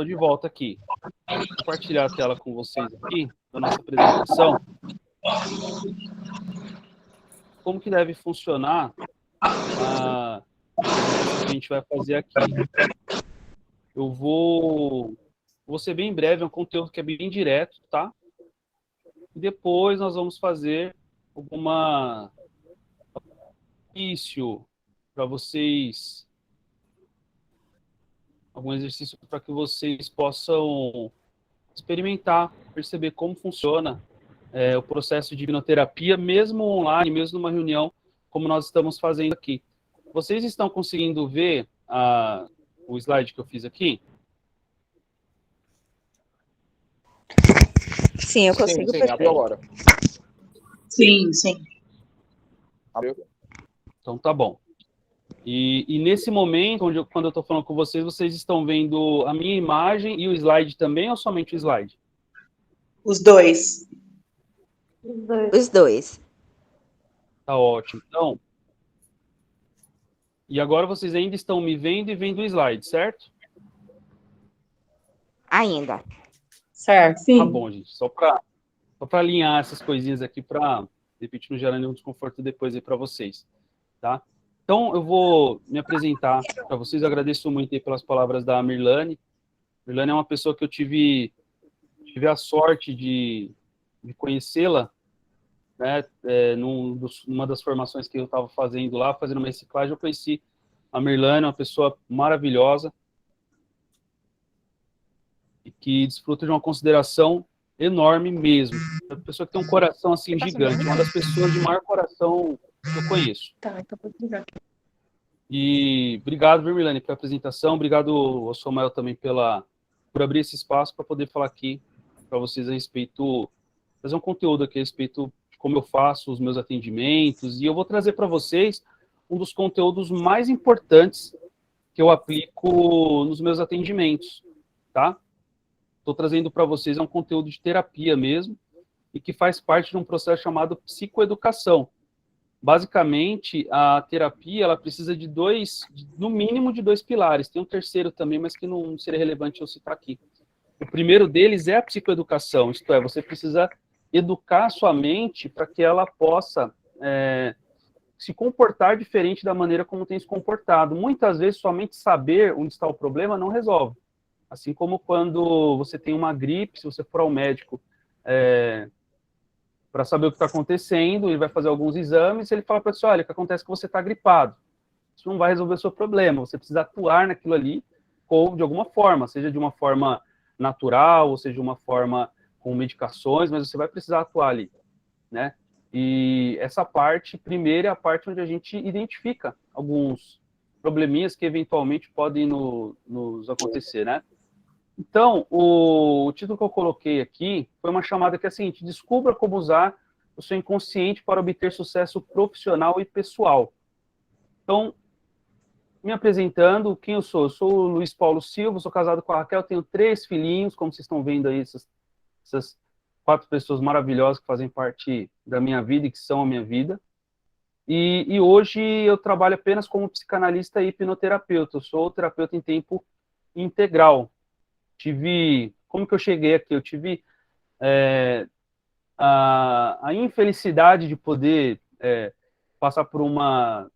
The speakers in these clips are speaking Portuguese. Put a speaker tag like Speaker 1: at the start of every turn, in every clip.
Speaker 1: Estou de volta aqui. Vou compartilhar a tela com vocês aqui, da nossa apresentação. Como que deve funcionar a apresentação que a gente vai fazer aqui. Eu vou ser bem breve, é um conteúdo que é bem direto, tá? E depois nós vamos fazer alguma exercício para vocês, algum exercício para que vocês possam experimentar, perceber como funciona o processo de hipnoterapia, mesmo online, mesmo numa reunião, como nós estamos fazendo aqui. Vocês estão conseguindo ver o slide que eu fiz aqui?
Speaker 2: Sim, eu consigo.
Speaker 3: Sim, abriu agora.
Speaker 4: Sim, sim.
Speaker 3: Abriu.
Speaker 1: Então tá bom. E nesse momento, quando eu estou falando com vocês, vocês estão vendo a minha imagem e o slide também, ou somente o slide?
Speaker 4: Os dois.
Speaker 2: Os dois.
Speaker 1: Tá ótimo. Então, e agora vocês ainda estão me vendo e vendo o slide, certo?
Speaker 2: Ainda.
Speaker 4: Certo, sim.
Speaker 1: Tá bom, gente. Só para alinhar essas coisinhas aqui para, de repente, não gerar nenhum desconforto depois aí para vocês, tá? Então, eu vou me apresentar para vocês. Eu agradeço muito aí pelas palavras da Mirlane. Mirlane é uma pessoa que eu tive a sorte de conhecê-la, né? Numa das formações que eu estava fazendo lá, fazendo uma reciclagem, eu conheci a Mirlane, uma pessoa maravilhosa e que desfruta de uma consideração enorme mesmo. É uma pessoa que tem um coração assim gigante, uma das pessoas de maior coração que eu conheço.
Speaker 4: Tá, então vou desligar aqui.
Speaker 1: E obrigado, Mirlane, pela apresentação. Obrigado ao Samuel também por abrir esse espaço para poder falar aqui para vocês a respeito, fazer um conteúdo aqui a respeito de como eu faço os meus atendimentos. E eu vou trazer para vocês um dos conteúdos mais importantes que eu aplico nos meus atendimentos, tá? Estou trazendo para vocês um conteúdo de terapia mesmo e que faz parte de um processo chamado psicoeducação. Basicamente, a terapia ela precisa de no mínimo de dois pilares. Tem um terceiro também, mas que não seria relevante eu citar aqui. O primeiro deles é a psicoeducação, isto é, você precisa educar a sua mente para que ela possa se comportar diferente da maneira como tem se comportado. Muitas vezes, somente saber onde está o problema não resolve. Assim como quando você tem uma gripe, se você for ao médico para saber o que está acontecendo, ele vai fazer alguns exames, e ele fala para você, olha, o que acontece é que você está gripado. Isso não vai resolver o seu problema, você precisa atuar naquilo ali, ou de alguma forma, seja de uma forma natural, ou seja de uma forma com medicações, mas você vai precisar atuar ali, né? E essa parte, primeiro, é a parte onde a gente identifica alguns probleminhas que eventualmente podem nos acontecer, né? Então, o título que eu coloquei aqui foi uma chamada que é a seguinte: descubra como usar o seu inconsciente para obter sucesso profissional e pessoal. Então, me apresentando, quem eu sou? Eu sou o Luiz Paulo Silva, sou casado com a Raquel, tenho 3 filhinhos, como vocês estão vendo aí, essas 4 pessoas maravilhosas que fazem parte da minha vida e que são a minha vida. E hoje eu trabalho apenas como psicanalista e hipnoterapeuta. Eu sou terapeuta em tempo integral. Como que eu cheguei aqui? Eu tive a infelicidade de poder passar por uma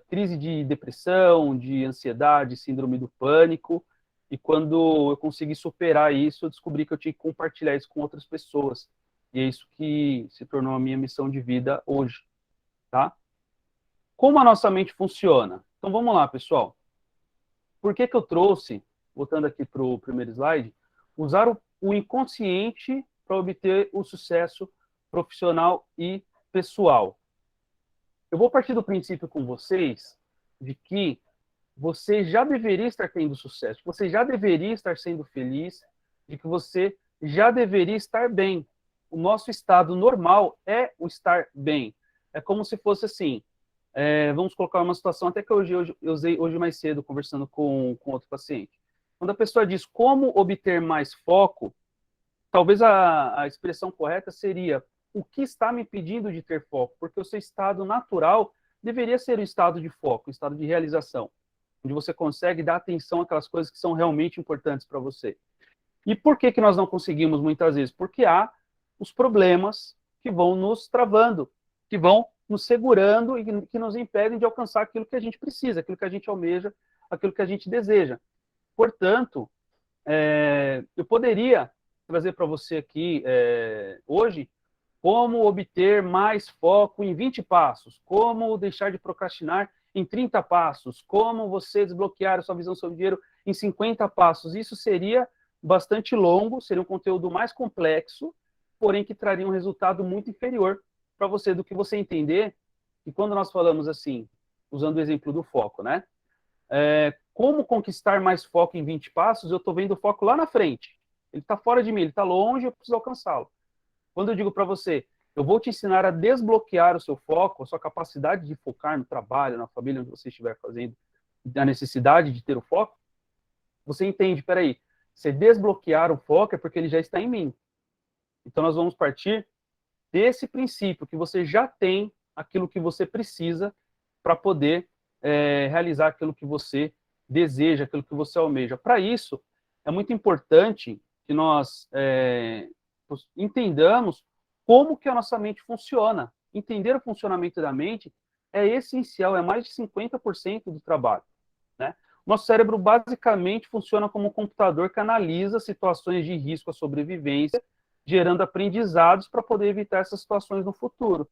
Speaker 1: crise de depressão, de ansiedade, síndrome do pânico, e quando eu consegui superar isso, eu descobri que eu tinha que compartilhar isso com outras pessoas, e é isso que se tornou a minha missão de vida hoje, tá? Como a nossa mente funciona? Então vamos lá, pessoal. Por que eu trouxe, voltando aqui para o primeiro slide, usar o inconsciente para obter o sucesso profissional e pessoal? Eu vou partir do princípio com vocês de que você já deveria estar tendo sucesso, que você já deveria estar sendo feliz, de que você já deveria estar bem. O nosso estado normal é o estar bem. É como se fosse assim, vamos colocar uma situação até que eu usei hoje mais cedo, conversando com outro paciente. Quando a pessoa diz como obter mais foco, talvez a expressão correta seria o que está me impedindo de ter foco, porque o seu estado natural deveria ser um estado de foco, um estado de realização. onde você consegue dar atenção àquelas coisas que são realmente importantes para você. E por que nós não conseguimos muitas vezes? Porque há os problemas que vão nos travando, que vão nos segurando e que nos impedem de alcançar aquilo que a gente precisa, aquilo que a gente almeja, aquilo que a gente deseja. Portanto, eu poderia trazer para você aqui hoje como obter mais foco em 20 passos, como deixar de procrastinar em 30 passos, como você desbloquear a sua visão sobre dinheiro em 50 passos. Isso seria bastante longo, seria um conteúdo mais complexo, porém que traria um resultado muito inferior para você, do que você entender. E quando nós falamos assim, usando o exemplo do foco, né? Como conquistar mais foco em 20 passos, eu estou vendo o foco lá na frente. Ele está fora de mim, ele está longe, eu preciso alcançá-lo. Quando eu digo para você, eu vou te ensinar a desbloquear o seu foco, a sua capacidade de focar no trabalho, na família, onde você estiver fazendo, a necessidade de ter o foco, você entende, peraí, se desbloquear o foco é porque ele já está em mim. Então nós vamos partir desse princípio, que você já tem aquilo que você precisa para poder realizar aquilo que você deseja, aquilo que você almeja. Para isso, é muito importante que nós entendamos como que a nossa mente funciona. Entender o funcionamento da mente é essencial, é mais de 50% do trabalho, né? Nosso cérebro basicamente funciona como um computador que analisa situações de risco à sobrevivência, gerando aprendizados para poder evitar essas situações no futuro.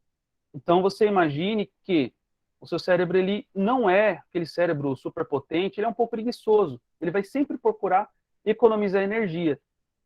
Speaker 1: Então, você imagine que o seu cérebro, ele não é aquele cérebro superpotente, ele é um pouco preguiçoso. Ele vai sempre procurar economizar energia.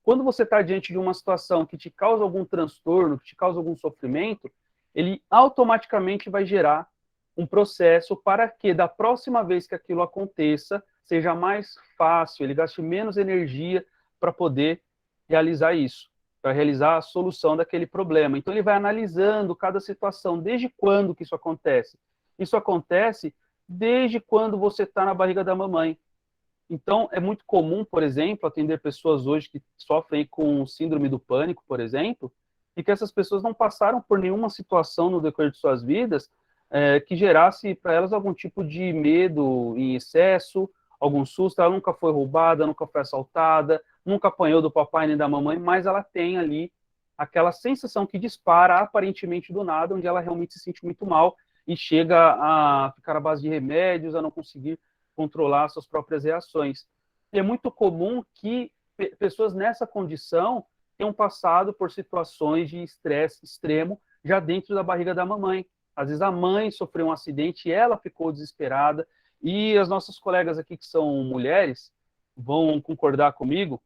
Speaker 1: Quando você está diante de uma situação que te causa algum transtorno, que te causa algum sofrimento, ele automaticamente vai gerar um processo para que, da próxima vez que aquilo aconteça, seja mais fácil, ele gaste menos energia para poder realizar isso, para realizar a solução daquele problema. Então, ele vai analisando cada situação, desde quando que isso acontece. Isso acontece desde quando você está na barriga da mamãe. Então, é muito comum, por exemplo, atender pessoas hoje que sofrem com síndrome do pânico, por exemplo, e que essas pessoas não passaram por nenhuma situação no decorrer de suas vidas que gerasse para elas algum tipo de medo em excesso, algum susto. Ela nunca foi roubada, nunca foi assaltada, nunca apanhou do papai nem da mamãe, mas ela tem ali aquela sensação que dispara aparentemente do nada, onde ela realmente se sente muito mal e chega a ficar à base de remédios, a não conseguir controlar suas próprias reações. E é muito comum que pessoas nessa condição tenham passado por situações de estresse extremo já dentro da barriga da mamãe. Às vezes a mãe sofreu um acidente e ela ficou desesperada, e as nossas colegas aqui que são mulheres vão concordar comigo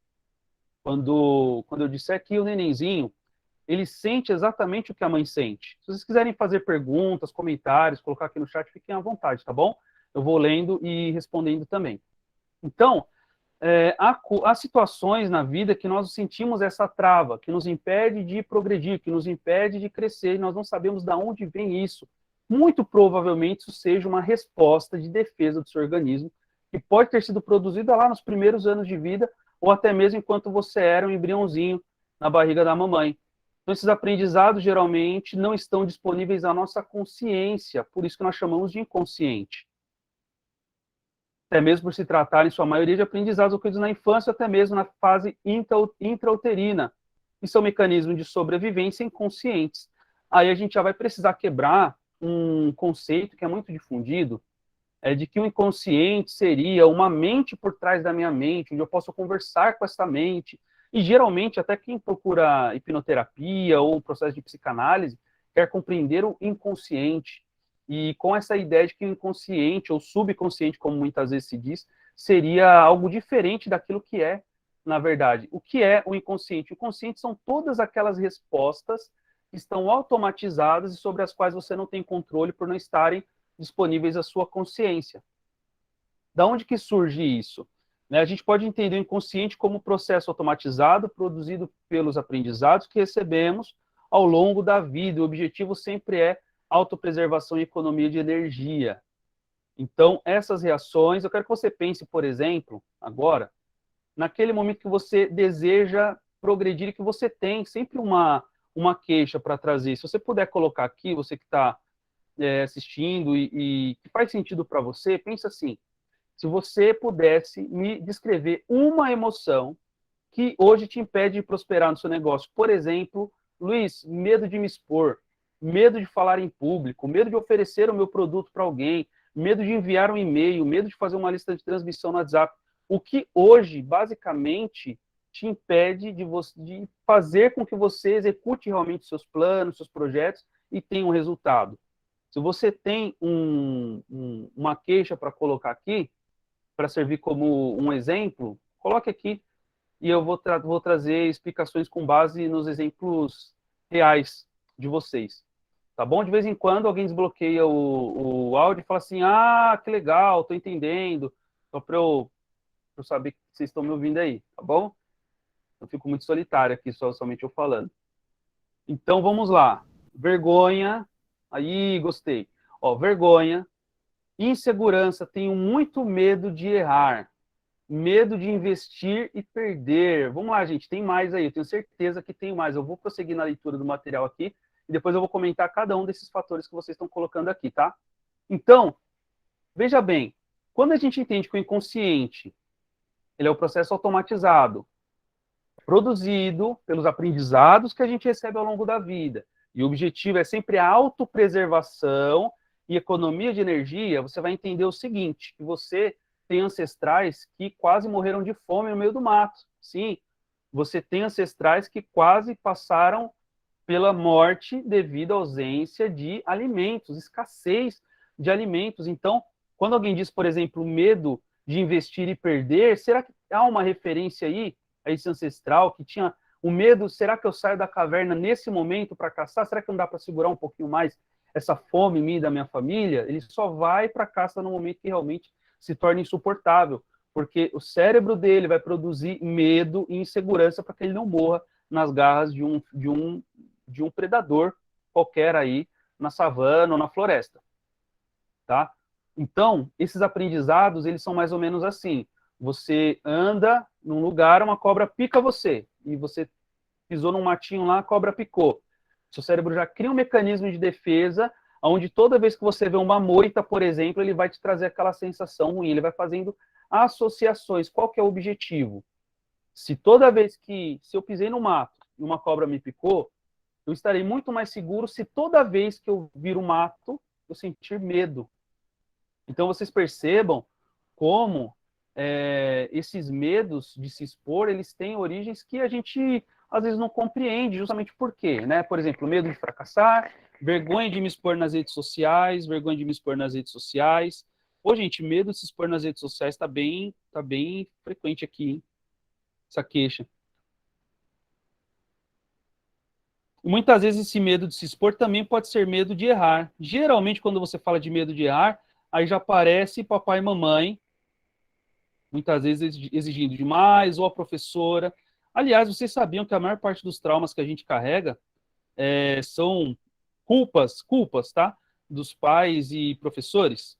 Speaker 1: quando eu disser que o nenenzinho, ele sente exatamente o que a mãe sente. Se vocês quiserem fazer perguntas, comentários, colocar aqui no chat, fiquem à vontade, tá bom? Eu vou lendo e respondendo também. Então, há situações na vida que nós sentimos essa trava, que nos impede de progredir, que nos impede de crescer, e nós não sabemos de onde vem isso. Muito provavelmente isso seja uma resposta de defesa do seu organismo, que pode ter sido produzida lá nos primeiros anos de vida, ou até mesmo enquanto você era um embriãozinho na barriga da mamãe. Então, esses aprendizados, geralmente, não estão disponíveis à nossa consciência, por isso que nós chamamos de inconsciente. Até mesmo por se tratar, em sua maioria, de aprendizados ocorridos na infância, até mesmo na fase intrauterina. E são mecanismos de sobrevivência inconscientes. Aí a gente já vai precisar quebrar um conceito que é muito difundido, de que o inconsciente seria uma mente por trás da minha mente, onde eu posso conversar com essa mente. E, geralmente, até quem procura hipnoterapia ou processo de psicanálise quer compreender o inconsciente. E com essa ideia de que o inconsciente, ou subconsciente, como muitas vezes se diz, seria algo diferente daquilo que é, na verdade. O que é o inconsciente? O inconsciente são todas aquelas respostas que estão automatizadas e sobre as quais você não tem controle por não estarem disponíveis à sua consciência. Da onde que surge isso? A gente pode entender o inconsciente como processo automatizado produzido pelos aprendizados que recebemos ao longo da vida. O objetivo sempre é autopreservação e economia de energia. Então, essas reações, eu quero que você pense, por exemplo, agora, naquele momento que você deseja progredir e que você tem sempre uma queixa para trazer. Se você puder colocar aqui, você que está assistindo e que faz sentido para você, pensa assim: se você pudesse me descrever uma emoção que hoje te impede de prosperar no seu negócio. Por exemplo, Luiz, medo de me expor, medo de falar em público, medo de oferecer o meu produto para alguém, medo de enviar um e-mail, medo de fazer uma lista de transmissão no WhatsApp. O que hoje, basicamente, te impede de fazer com que você execute realmente seus planos, seus projetos e tenha um resultado. Se você tem uma queixa para colocar aqui, para servir como um exemplo, coloque aqui e eu vou trazer explicações com base nos exemplos reais de vocês. Tá bom? De vez em quando alguém desbloqueia o áudio e fala assim, ah, que legal, estou entendendo, só para eu saber que vocês estão me ouvindo aí, tá bom? Eu fico muito solitário aqui, somente eu falando. Então, vamos lá. Vergonha. Aí, gostei. Ó, vergonha. Insegurança. Tenho muito medo de errar. Medo de investir e perder. Vamos lá, gente. Tem mais aí. Eu tenho certeza que tem mais. Eu vou prosseguir na leitura do material aqui e depois eu vou comentar cada um desses fatores que vocês estão colocando aqui, tá? Então, veja bem. Quando a gente entende que o inconsciente ele é o processo automatizado, produzido pelos aprendizados que a gente recebe ao longo da vida. E o objetivo é sempre a autopreservação e economia de energia. Você vai entender o seguinte, que você tem ancestrais que quase morreram de fome no meio do mato. Sim, você tem ancestrais que quase passaram pela morte devido à ausência de alimentos, escassez de alimentos. Então, quando alguém diz, por exemplo, medo de investir e perder, será que há uma referência aí a esse ancestral que tinha o medo, será que eu saio da caverna nesse momento para caçar? Será que não dá para segurar um pouquinho mais essa fome minha e da minha família? Ele só vai para a caça no momento que realmente se torna insuportável, porque o cérebro dele vai produzir medo e insegurança para que ele não morra nas garras de um predador qualquer aí na savana ou na floresta, tá? Então, esses aprendizados, eles são mais ou menos assim. Você anda num lugar, uma cobra pica você, e você pisou num matinho lá, a cobra picou. Seu cérebro já cria um mecanismo de defesa, onde toda vez que você vê uma moita, por exemplo, ele vai te trazer aquela sensação ruim, ele vai fazendo associações. Qual que é o objetivo? Se eu pisei no mato e uma cobra me picou, eu estarei muito mais seguro se toda vez que eu vir o mato, eu sentir medo. Então, vocês percebam como esses medos de se expor, eles têm origens que a gente, às vezes, não compreende, justamente por quê, né? Por exemplo, medo de fracassar, vergonha de me expor nas redes sociais, vergonha de me expor nas redes sociais. Pô, gente, medo de se expor nas redes sociais está bem frequente aqui, hein? Essa queixa. E muitas vezes esse medo de se expor também pode ser medo de errar. Geralmente, quando você fala de medo de errar, aí já aparece papai e mamãe, muitas vezes exigindo demais, ou a professora. Aliás, vocês sabiam que a maior parte dos traumas que a gente carrega são culpas, tá? Dos pais e professores?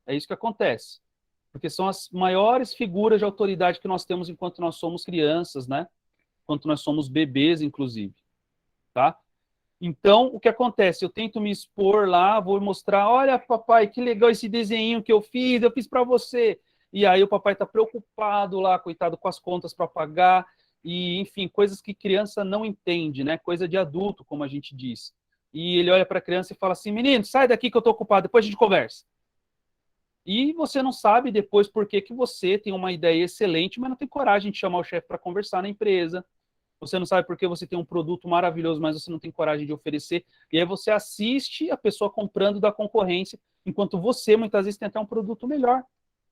Speaker 1: É isso que acontece. Porque são as maiores figuras de autoridade que nós temos enquanto nós somos crianças, né? Enquanto nós somos bebês, inclusive. Tá? Então, o que acontece? Eu tento me expor lá, vou mostrar, olha, papai, que legal esse desenho que eu fiz para você. E aí o papai está preocupado lá, coitado, com as contas para pagar, e, enfim, coisas que criança não entende, né? Coisa de adulto, como a gente diz. E ele olha para a criança e fala assim, menino, sai daqui que eu estou ocupado, depois a gente conversa. E você não sabe depois por que você tem uma ideia excelente, mas não tem coragem de chamar o chefe para conversar na empresa. Você não sabe por que você tem um produto maravilhoso, mas você não tem coragem de oferecer. E aí você assiste a pessoa comprando da concorrência, enquanto você, muitas vezes, tem até um produto melhor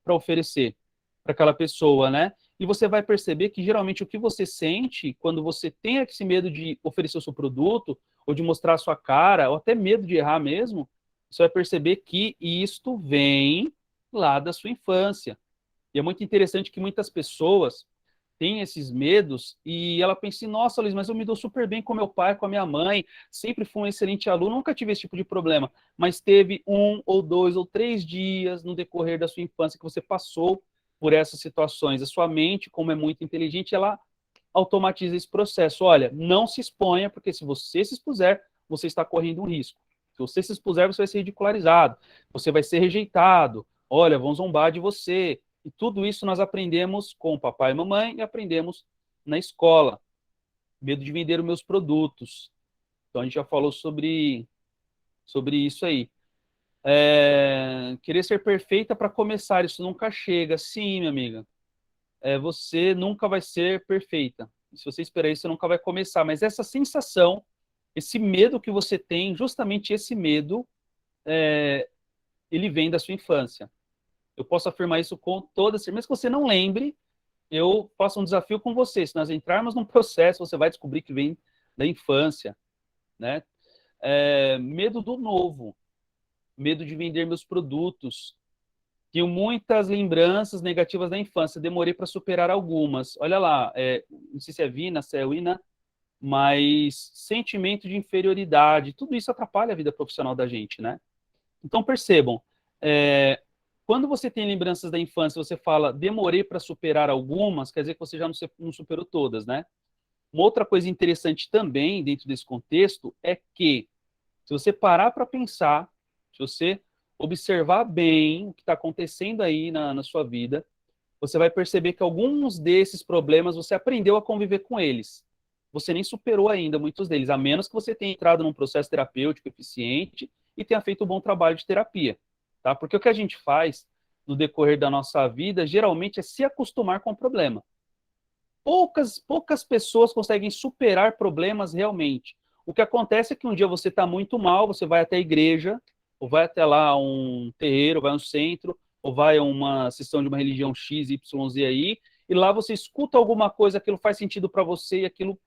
Speaker 1: para oferecer para aquela pessoa, né? E você vai perceber que, geralmente, o que você sente quando você tem esse medo de oferecer o seu produto, ou de mostrar a sua cara, ou até medo de errar mesmo, você vai perceber que isto vem lá da sua infância. E é muito interessante que muitas pessoas tem esses medos, e ela pensa, nossa, Luiz, mas eu me dou super bem com meu pai, com a minha mãe, sempre fui um excelente aluno, nunca tive esse tipo de problema, mas teve 1 ou 2 ou 3 dias no decorrer da sua infância que você passou por essas situações. A sua mente, como é muito inteligente, ela automatiza esse processo. Olha, não se exponha, porque se você se expuser, você está correndo um risco. Se você se expuser, você vai ser ridicularizado, você vai ser rejeitado, olha, vão zombar de você. E tudo isso nós aprendemos com o papai e mamãe e aprendemos na escola. Medo de vender os meus produtos. Então, a gente já falou sobre isso aí. Querer ser perfeita para começar, isso nunca chega. Sim, minha amiga. Você nunca vai ser perfeita. Se você esperar isso, você nunca vai começar. Mas essa sensação, esse medo que você tem, justamente esse medo, ele vem da sua infância. Eu posso afirmar isso com toda certeza. Mesmo que você não lembre, eu faço um desafio com você. Se nós entrarmos num processo, você vai descobrir que vem da infância, né? Medo do novo, medo de vender meus produtos. Tenho muitas lembranças negativas da infância, demorei para superar algumas. Olha lá, não sei se é Vina, se é Wina, mas sentimento de inferioridade, tudo isso atrapalha a vida profissional da gente, né? Então, percebam, quando você tem lembranças da infância, você fala, demorei para superar algumas, quer dizer que você já não superou todas, né? Uma outra coisa interessante também, dentro desse contexto, é que, se você parar para pensar, se você observar bem o que está acontecendo aí na sua vida, você vai perceber que alguns desses problemas você aprendeu a conviver com eles. Você nem superou ainda muitos deles, a menos que você tenha entrado num processo terapêutico eficiente e tenha feito um bom trabalho de terapia. Tá? Porque o que a gente faz no decorrer da nossa vida, geralmente, é se acostumar com o problema. Poucas pessoas conseguem superar problemas realmente. O que acontece é que um dia você está muito mal, você vai até a igreja, ou vai até lá um terreiro, vai a um centro, ou vai a uma sessão de uma religião X, Y, Z aí, e lá você escuta alguma coisa, aquilo faz sentido para você e aquilo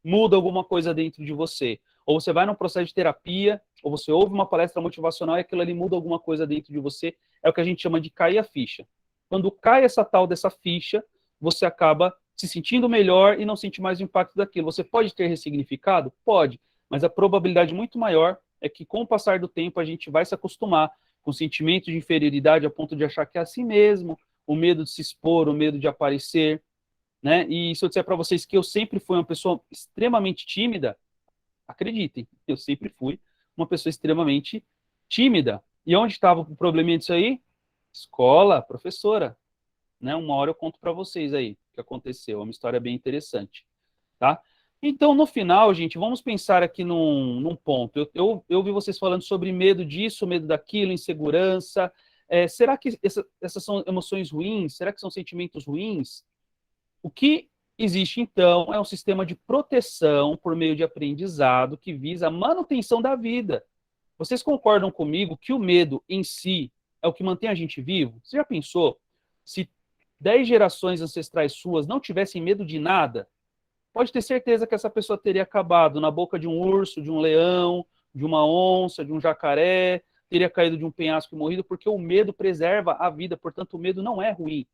Speaker 1: muda alguma coisa dentro de você. Ou você vai num processo de terapia, ou você ouve uma palestra motivacional e aquilo ali muda alguma coisa dentro de você. É o que a gente chama de cair a ficha. Quando cai essa tal dessa ficha, você acaba se sentindo melhor e não sente mais o impacto daquilo. Você pode ter ressignificado? Pode, mas a probabilidade muito maior é que, com o passar do tempo, a gente vai se acostumar com sentimentos de inferioridade a ponto de achar que é assim mesmo, o medo de se expor, o medo de aparecer, né? E se eu disser para vocês que eu sempre fui uma pessoa extremamente tímida, acreditem, eu sempre fui uma pessoa extremamente tímida. E onde estava o probleminha disso aí? Escola, professora, né? Uma hora eu conto para vocês aí o que aconteceu, é uma história bem interessante, tá? Então, no final, gente, vamos pensar aqui num ponto. Eu ouvi vocês falando sobre medo disso, medo daquilo, insegurança. Será que essas são emoções ruins? Será que são sentimentos ruins? O que existe, então, é um sistema de proteção por meio de aprendizado que visa a manutenção da vida. Vocês concordam comigo que o medo em si é o que mantém a gente vivo? Você já pensou? Se 10 gerações ancestrais suas não tivessem medo de nada, pode ter certeza que essa pessoa teria acabado na boca de um urso, de um leão, de uma onça, de um jacaré, teria caído de um penhasco e morrido, porque o medo preserva a vida, portanto, o medo não é ruim,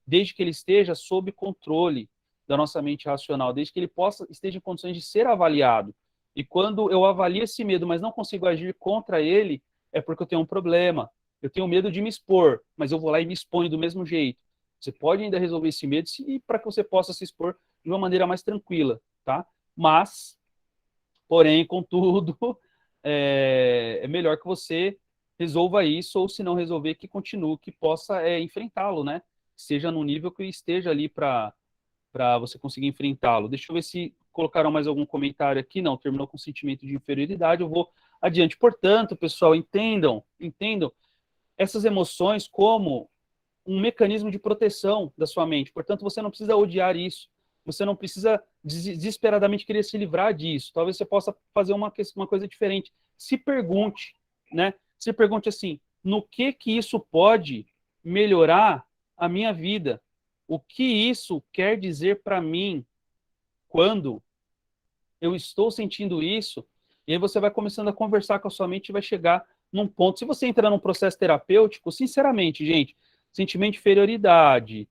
Speaker 1: desde que ele esteja sob controle da nossa mente racional, desde que ele esteja em condições de ser avaliado. E quando eu avalio esse medo, mas não consigo agir contra ele, é porque eu tenho um problema. Eu tenho medo de me expor, mas eu vou lá e me exponho do mesmo jeito. Você pode ainda resolver esse medo para que você possa se expor de uma maneira mais tranquila, tá? Mas, porém, contudo, é melhor que você resolva isso, ou se não resolver, que continue, que possa enfrentá-lo, né? Seja no nível que esteja ali para você conseguir enfrentá-lo. Deixa eu ver se colocaram mais algum comentário aqui. Não, terminou com sentimento de inferioridade. Eu vou adiante. Portanto, pessoal, entendam essas emoções como um mecanismo de proteção da sua mente. Portanto, você não precisa odiar isso. Você não precisa desesperadamente querer se livrar disso. Talvez você possa fazer uma coisa diferente. Se pergunte, né? Se pergunte assim, no que isso pode melhorar a minha vida? O que isso quer dizer para mim quando eu estou sentindo isso? E aí você vai começando a conversar com a sua mente e vai chegar num ponto. Se você entrar num processo terapêutico, sinceramente, gente, sentimento de inferioridade,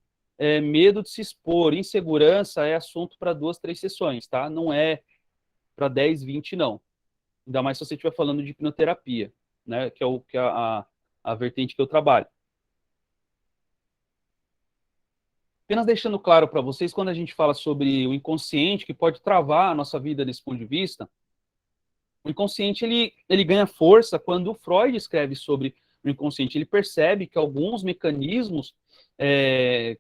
Speaker 1: medo de se expor, insegurança é assunto para 2, 3 sessões, tá? Não é para 10, 20, não. Ainda mais se você estiver falando de hipnoterapia, né? Que é a vertente que eu trabalho. Apenas deixando claro para vocês, quando a gente fala sobre o inconsciente, que pode travar a nossa vida desse ponto de vista, o inconsciente ele ganha força quando o Freud escreve sobre o inconsciente ele percebe que alguns mecanismos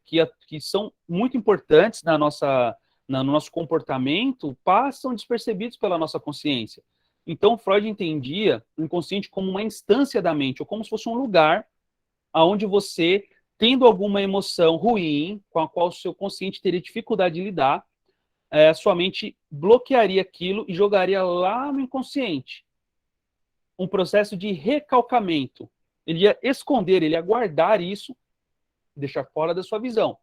Speaker 1: que são muito importantes no nosso comportamento passam despercebidos pela nossa consciência. Então, Freud entendia o inconsciente como uma instância da mente, ou como se fosse um lugar onde você, tendo alguma emoção ruim, com a qual o seu consciente teria dificuldade de lidar, sua mente bloquearia aquilo e jogaria lá no inconsciente. Um processo de recalcamento. Ele ia esconder, ele ia guardar isso, deixar fora da sua visão.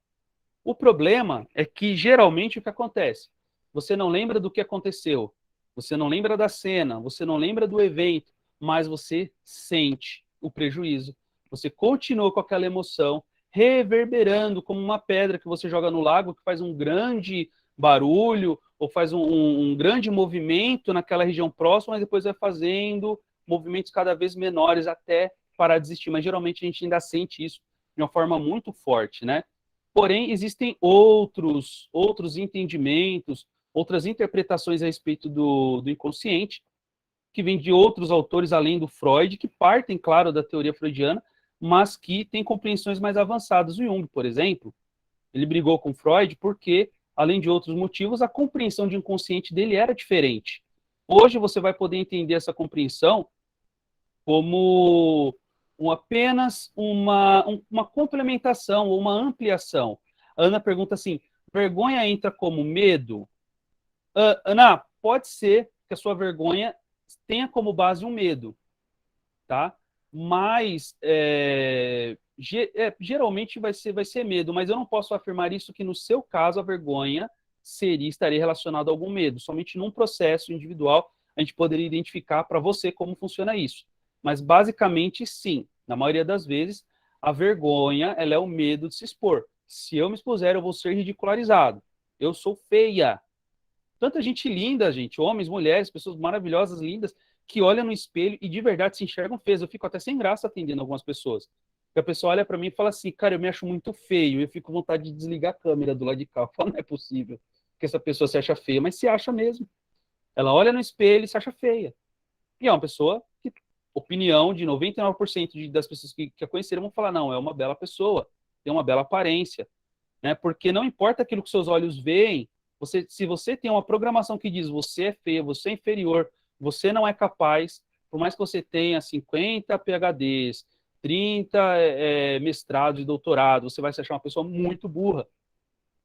Speaker 1: O problema é que, geralmente, o que acontece? Você não lembra do que aconteceu, você não lembra da cena, você não lembra do evento, mas você sente o prejuízo. Você continua com aquela emoção, reverberando como uma pedra que você joga no lago, que faz um grande barulho, ou faz um grande movimento naquela região próxima, mas depois vai fazendo movimentos cada vez menores até parar de existir. Mas geralmente a gente ainda sente isso de uma forma muito forte, né? Porém, existem outros entendimentos, outras interpretações a respeito do inconsciente, que vêm de outros autores além do Freud, que partem, claro, da teoria freudiana, mas que têm compreensões mais avançadas. O Jung, por exemplo, ele brigou com Freud porque, além de outros motivos, a compreensão de inconsciente dele era diferente. Hoje você vai poder entender essa compreensão como apenas uma complementação ou uma ampliação. A Ana pergunta assim, vergonha entra como medo? Ana, pode ser que a sua vergonha tenha como base um medo, tá? Mas geralmente vai ser medo, mas eu não posso afirmar isso que no seu caso a vergonha estaria relacionada a algum medo. Somente num processo individual a gente poderia identificar para você como funciona isso. Mas basicamente sim, na maioria das vezes a vergonha ela é o medo de se expor. Se eu me expuser eu vou ser ridicularizado. Eu sou feia. Tanta gente linda, gente, homens, mulheres, pessoas maravilhosas, lindas, que olham no espelho e de verdade se enxergam feias. Eu fico até sem graça atendendo algumas pessoas. Porque a pessoa olha para mim e fala assim, cara, eu me acho muito feio. Eu fico com vontade de desligar a câmera do lado de cá. Eu falo, não é possível que essa pessoa se acha feia, mas se acha mesmo. Ela olha no espelho e se acha feia. E é uma pessoa que, opinião de 99% das pessoas que a conheceram vão falar, não, é uma bela pessoa, tem uma bela aparência. Né? Porque não importa aquilo que seus olhos veem, se você tem uma programação que diz você é feia, você é inferior, você não é capaz, por mais que você tenha 50 PhDs, 30 mestrados e doutorados, você vai se achar uma pessoa muito burra.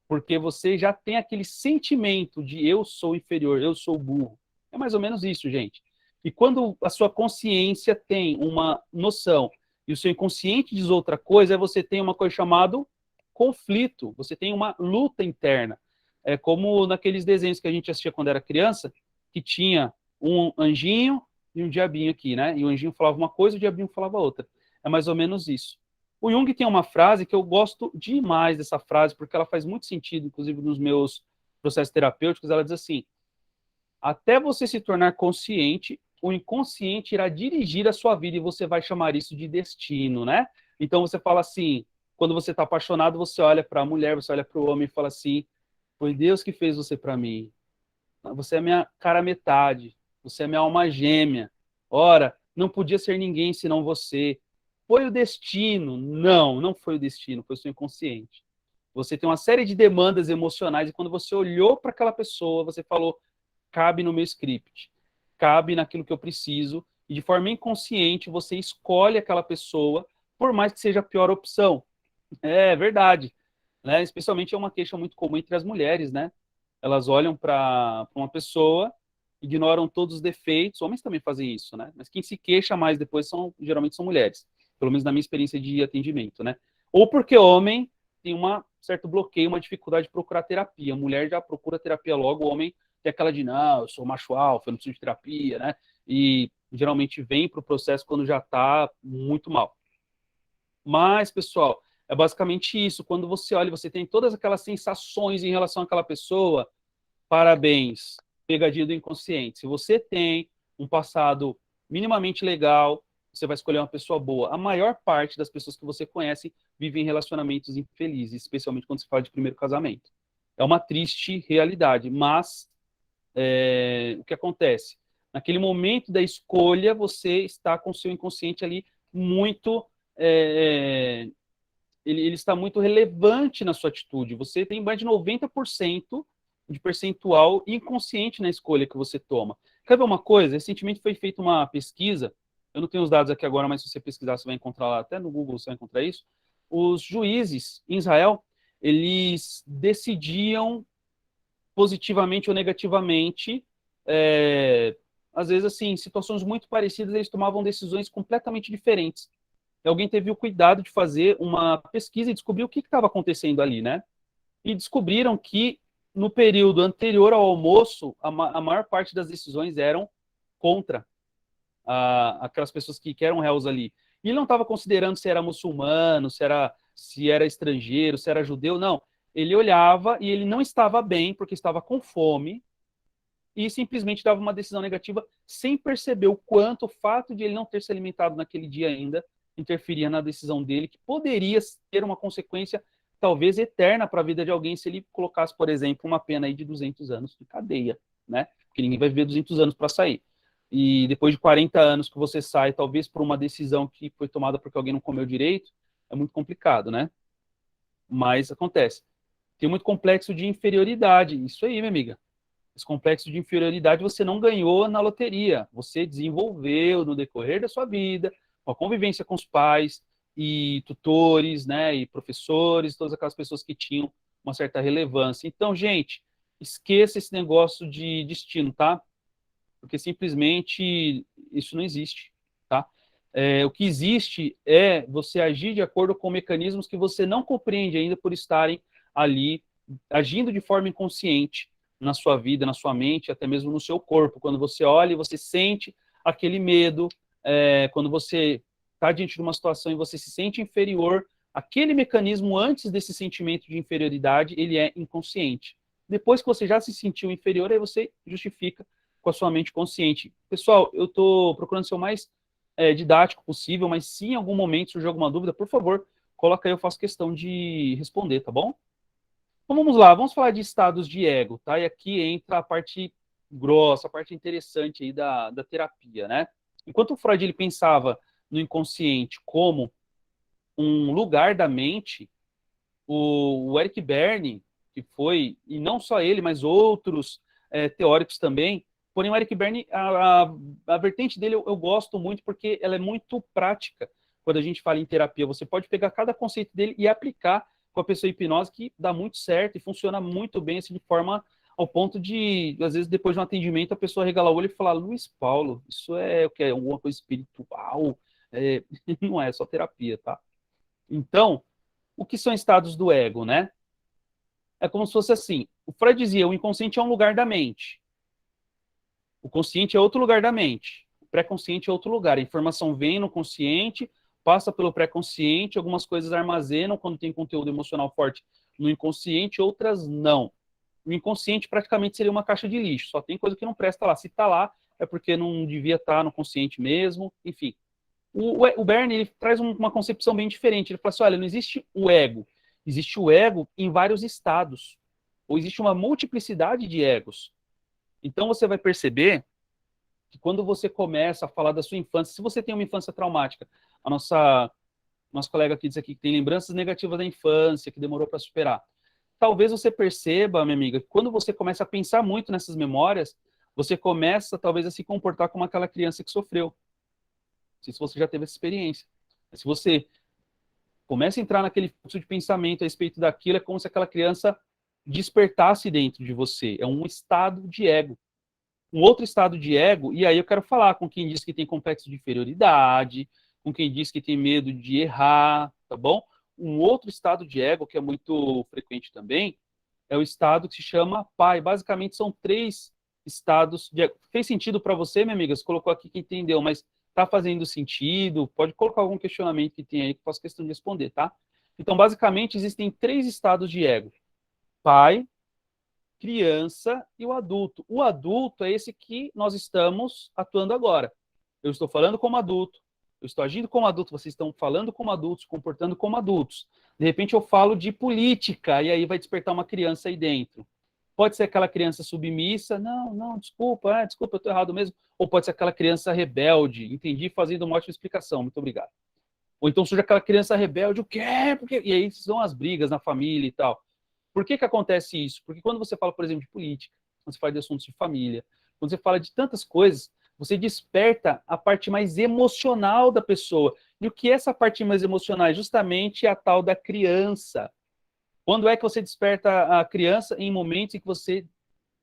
Speaker 1: Porque você já tem aquele sentimento de eu sou inferior, eu sou burro. É mais ou menos isso, gente. E quando a sua consciência tem uma noção e o seu inconsciente diz outra coisa, você tem uma coisa chamada conflito, você tem uma luta interna. É como naqueles desenhos que a gente assistia quando era criança, que tinha um anjinho e um diabinho aqui, né? E o anjinho falava uma coisa e o diabinho falava outra. É mais ou menos isso. O Jung tem uma frase que eu gosto demais dessa frase, porque ela faz muito sentido, inclusive nos meus processos terapêuticos. Ela diz assim, até você se tornar consciente, o inconsciente irá dirigir a sua vida e você vai chamar isso de destino, né? Então você fala assim, quando você está apaixonado, você olha para a mulher, você olha para o homem e fala assim, foi Deus que fez você para mim. Você é minha cara metade, você é minha alma gêmea. Ora, não podia ser ninguém senão você. Foi o destino? Não, não foi o destino, foi o seu inconsciente. Você tem uma série de demandas emocionais e quando você olhou para aquela pessoa, você falou, cabe no meu script, cabe naquilo que eu preciso, e de forma inconsciente você escolhe aquela pessoa, por mais que seja a pior opção. É verdade. Né? Especialmente é uma queixa muito comum entre as mulheres, né? Elas olham para uma pessoa, ignoram todos os defeitos, homens também fazem isso, né? Mas quem se queixa mais depois geralmente são mulheres, pelo menos na minha experiência de atendimento, né? Ou porque homem tem um certo bloqueio, uma dificuldade de procurar terapia. A mulher já procura terapia logo, o homem tem aquela de, não, eu sou macho alfa, eu não preciso de terapia, né? E geralmente vem para o processo quando já está muito mal. Mas, pessoal, é basicamente isso. Quando você olha, você tem todas aquelas sensações em relação àquela pessoa, parabéns, pegadinha do inconsciente. Se você tem um passado minimamente legal, você vai escolher uma pessoa boa. A maior parte das pessoas que você conhece vivem em relacionamentos infelizes, especialmente quando se fala de primeiro casamento. É uma triste realidade, mas o que acontece? Naquele momento da escolha, você está com o seu inconsciente ali muito... ele está muito relevante na sua atitude. Você tem mais de 90% de percentual inconsciente na escolha que você toma. Quer ver uma coisa? Recentemente foi feita uma pesquisa, eu não tenho os dados aqui agora, mas se você pesquisar, você vai encontrar lá, até no Google você vai encontrar isso. Os juízes em Israel, eles decidiam positivamente ou negativamente, às vezes, assim, em situações muito parecidas, eles tomavam decisões completamente diferentes. E alguém teve o cuidado de fazer uma pesquisa e descobrir o que estava acontecendo ali, né? E descobriram que, no período anterior ao almoço, a maior parte das decisões eram contra aquelas pessoas que eram réus ali. E ele não estava considerando se era muçulmano, se era estrangeiro, se era judeu, não. Ele olhava e ele não estava bem porque estava com fome e simplesmente dava uma decisão negativa sem perceber o quanto o fato de ele não ter se alimentado naquele dia ainda interferia na decisão dele, que poderia ter uma consequência talvez eterna para a vida de alguém se ele colocasse, por exemplo, uma pena aí de 200 anos de cadeia, né? Porque ninguém vai viver 200 anos para sair. E depois de 40 anos que você sai, talvez por uma decisão que foi tomada porque alguém não comeu direito, é muito complicado, né? Mas acontece. Tem muito complexo de inferioridade. Isso aí, minha amiga. Esse complexo de inferioridade você não ganhou na loteria. Você desenvolveu no decorrer da sua vida, com a convivência com os pais e tutores, né, e professores, todas aquelas pessoas que tinham uma certa relevância. Então, gente, esqueça esse negócio de destino, tá? Porque simplesmente isso não existe, tá? O que existe é você agir de acordo com mecanismos que você não compreende ainda por estarem ali agindo de forma inconsciente na sua vida, na sua mente, até mesmo no seu corpo. Quando você olha e você sente aquele medo, quando você está diante de uma situação e você se sente inferior, aquele mecanismo antes desse sentimento de inferioridade, ele é inconsciente. Depois que você já se sentiu inferior, aí você justifica com a sua mente consciente. Pessoal, eu estou procurando ser o mais didático possível, mas se em algum momento surgir alguma dúvida, por favor, coloca aí, eu faço questão de responder, tá bom? Então vamos lá, vamos falar de estados de ego, tá? E aqui entra a parte grossa, a parte interessante aí da terapia, né? Enquanto o Freud ele pensava no inconsciente como um lugar da mente, o Eric Berne, que foi, e não só ele, mas outros teóricos também, porém o Eric Berne, a vertente dele eu gosto muito porque ela é muito prática quando a gente fala em terapia. Você pode pegar cada conceito dele e aplicar com a pessoa hipnose, que dá muito certo e funciona muito bem, assim, de forma ao ponto de, às vezes, depois de um atendimento, a pessoa regalar o olho e falar: Luiz Paulo, isso é o que? É alguma coisa espiritual? Não é só terapia, tá? Então, o que são estados do ego, né? É como se fosse assim, o Freud dizia, o inconsciente é um lugar da mente. O consciente é outro lugar da mente. O pré-consciente é outro lugar. A informação vem no consciente, passa pelo pré-consciente, algumas coisas armazenam quando tem conteúdo emocional forte no inconsciente, outras não. O inconsciente praticamente seria uma caixa de lixo, só tem coisa que não presta lá. Se está lá, é porque não devia estar no consciente mesmo, enfim. O Berne ele traz uma concepção bem diferente. Ele fala assim, olha, não existe o ego. Existe o ego em vários estados. Ou existe uma multiplicidade de egos. Então você vai perceber que quando você começa a falar da sua infância, se você tem uma infância traumática, a nossa colega aqui diz aqui que tem lembranças negativas da infância, que demorou para superar. Talvez você perceba, minha amiga, que quando você começa a pensar muito nessas memórias, você começa talvez a se comportar como aquela criança que sofreu. Não sei se você já teve essa experiência. Se você começa a entrar naquele fluxo de pensamento a respeito daquilo, é como se aquela criança despertasse dentro de você. É um estado de ego. Um outro estado de ego, e aí eu quero falar com quem diz que tem complexo de inferioridade, com quem diz que tem medo de errar, tá bom? Um outro estado de ego, que é muito frequente também, é o estado que se chama pai. Basicamente, são 3 estados de ego. Fez sentido para você, minha amiga? Você colocou aqui que entendeu, mas está fazendo sentido? Pode colocar algum questionamento que tem aí que eu faço questão de responder, tá? Então, basicamente, existem 3 estados de ego. Pai, criança e o adulto. O adulto é esse que nós estamos atuando agora. Eu estou falando como adulto, eu estou agindo como adulto, vocês estão falando como adultos, comportando como adultos. De repente eu falo de política, e aí vai despertar uma criança aí dentro. Pode ser aquela criança submissa, não, desculpa, desculpa, eu estou errado mesmo. Ou pode ser aquela criança rebelde, entendi, fazendo uma ótima explicação, muito obrigado. Ou então surge aquela criança rebelde, o quê? Porque... E aí são as brigas na família e tal. Por que acontece isso? Porque quando você fala, por exemplo, de política, quando você fala de assuntos de família, quando você fala de tantas coisas, você desperta a parte mais emocional da pessoa. E o que é essa parte mais emocional? É justamente a tal da criança. Quando é que você desperta a criança? Em momentos em que você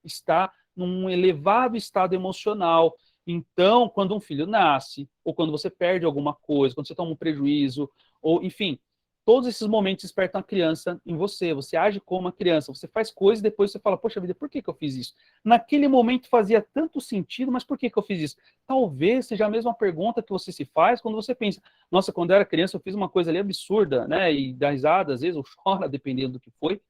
Speaker 1: está num elevado estado emocional. Então, quando um filho nasce, ou quando você perde alguma coisa, quando você toma um prejuízo, ou enfim, todos esses momentos despertam a criança em você. Você age como uma criança, você faz coisas e depois você fala, poxa vida, por que eu fiz isso? Naquele momento fazia tanto sentido, mas por que eu fiz isso? Talvez seja a mesma pergunta que você se faz quando você pensa, nossa, quando eu era criança eu fiz uma coisa ali absurda, né? E dá risada, às vezes, ou chora, dependendo do que foi,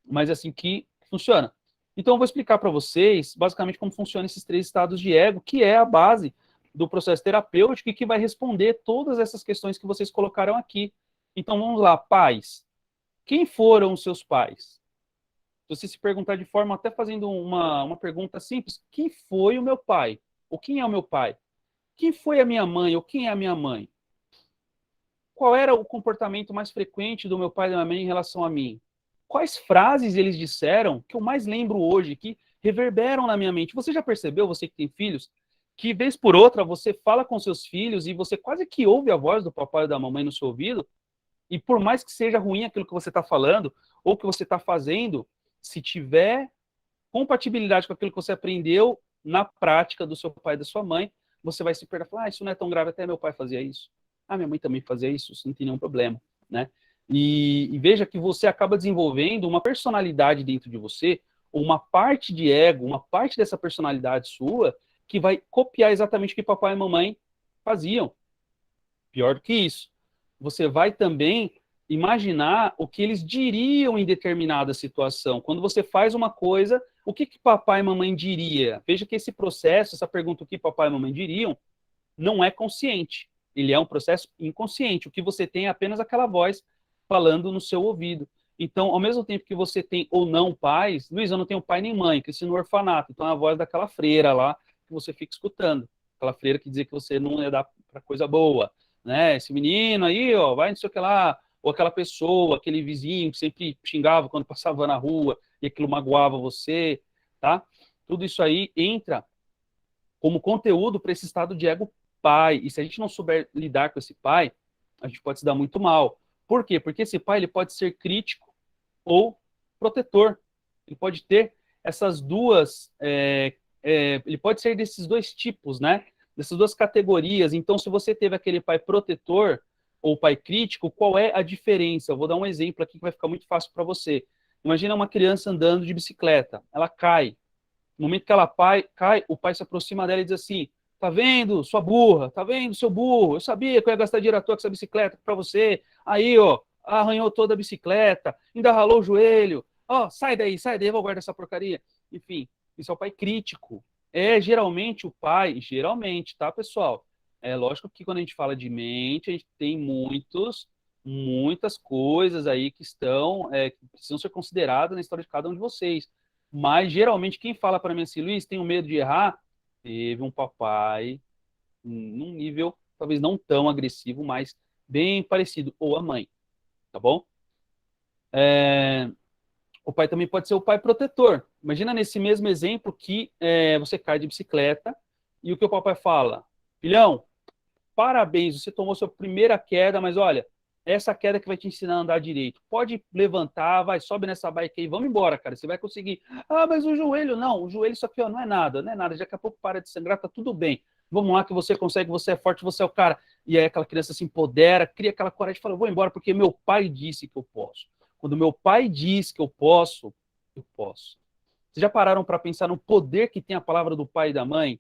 Speaker 1: mas assim que funciona. Então, eu vou explicar para vocês, basicamente, como funcionam esses 3 estados de ego, que é a base do processo terapêutico e que vai responder todas essas questões que vocês colocaram aqui. Então, vamos lá, pais. Quem foram os seus pais? Se você se perguntar de forma, até fazendo uma pergunta simples, quem foi o meu pai? Ou quem é o meu pai? Quem foi a minha mãe? Ou quem é a minha mãe? Qual era o comportamento mais frequente do meu pai e da minha mãe em relação a mim? Quais frases eles disseram que eu mais lembro hoje, que reverberam na minha mente? Você já percebeu, você que tem filhos, que vez por outra você fala com seus filhos e você quase que ouve a voz do papai ou da mamãe no seu ouvido, e por mais que seja ruim aquilo que você está falando, ou que você está fazendo, se tiver compatibilidade com aquilo que você aprendeu na prática do seu pai e da sua mãe, você vai se perder e falar, isso não é tão grave, até meu pai fazia isso. Minha mãe também fazia isso, não tem nenhum problema, né? E veja que você acaba desenvolvendo uma personalidade dentro de você, uma parte de ego, uma parte dessa personalidade sua, que vai copiar exatamente o que papai e mamãe faziam. Pior do que isso, você vai também imaginar o que eles diriam em determinada situação. Quando você faz uma coisa, o que papai e mamãe diria? Veja que esse processo, essa pergunta, o que papai e mamãe diriam, não é consciente. Ele é um processo inconsciente. O que você tem é apenas aquela voz falando no seu ouvido. Então, ao mesmo tempo que você tem ou não pais, Luiz, eu não tenho pai nem mãe, cresci no orfanato. Então, é a voz daquela freira lá que você fica escutando. Aquela freira que dizia que você não ia dar para coisa boa, né? Esse menino aí, ó, vai não sei o que lá. Ou aquela pessoa, aquele vizinho que sempre xingava quando passava na rua e aquilo magoava você, tá? Tudo isso aí entra como conteúdo para esse estado de ego pai. E se a gente não souber lidar com esse pai, a gente pode se dar muito mal. Por quê? Porque esse pai ele pode ser crítico ou protetor. Ele pode ter essas duas... ele pode ser desses 2 tipos, né? Dessas 2 categorias. Então, se você teve aquele pai protetor ou pai crítico, qual é a diferença? Eu vou dar um exemplo aqui que vai ficar muito fácil para você. Imagina uma criança andando de bicicleta. Ela cai. No momento que ela cai, o pai se aproxima dela e diz assim, tá vendo, sua burra? Tá vendo, seu burro? Eu sabia que eu ia gastar dinheiro à toa com essa bicicleta para você. Aí, ó, arranhou toda a bicicleta, ainda ralou o joelho. Ó, sai daí, eu vou guardar essa porcaria. Enfim, isso é o pai crítico. É geralmente o pai, geralmente, tá, pessoal? É lógico que quando a gente fala de mente, a gente tem muitas coisas aí que que precisam ser consideradas na história de cada um de vocês. Mas, geralmente, quem fala para mim assim, Luiz, tenho medo de errar, teve um papai num nível, talvez não tão agressivo, mas bem parecido, ou a mãe, tá bom? O pai também pode ser o pai protetor. Imagina nesse mesmo exemplo que você cai de bicicleta e o que o papai fala? Filhão, parabéns, você tomou sua primeira queda, mas olha, essa queda que vai te ensinar a andar direito. Pode levantar, vai, sobe nessa bike aí, vamos embora, cara, você vai conseguir. Mas o joelho, não, o joelho isso aqui ó, não é nada, daqui a pouco para de sangrar, tá tudo bem. Vamos lá que você consegue, você é forte, você é o cara. E aí aquela criança se empodera, cria aquela coragem e fala, vou embora porque meu pai disse que eu posso. Quando meu pai diz que eu posso, eu posso. Vocês já pararam para pensar no poder que tem a palavra do pai e da mãe?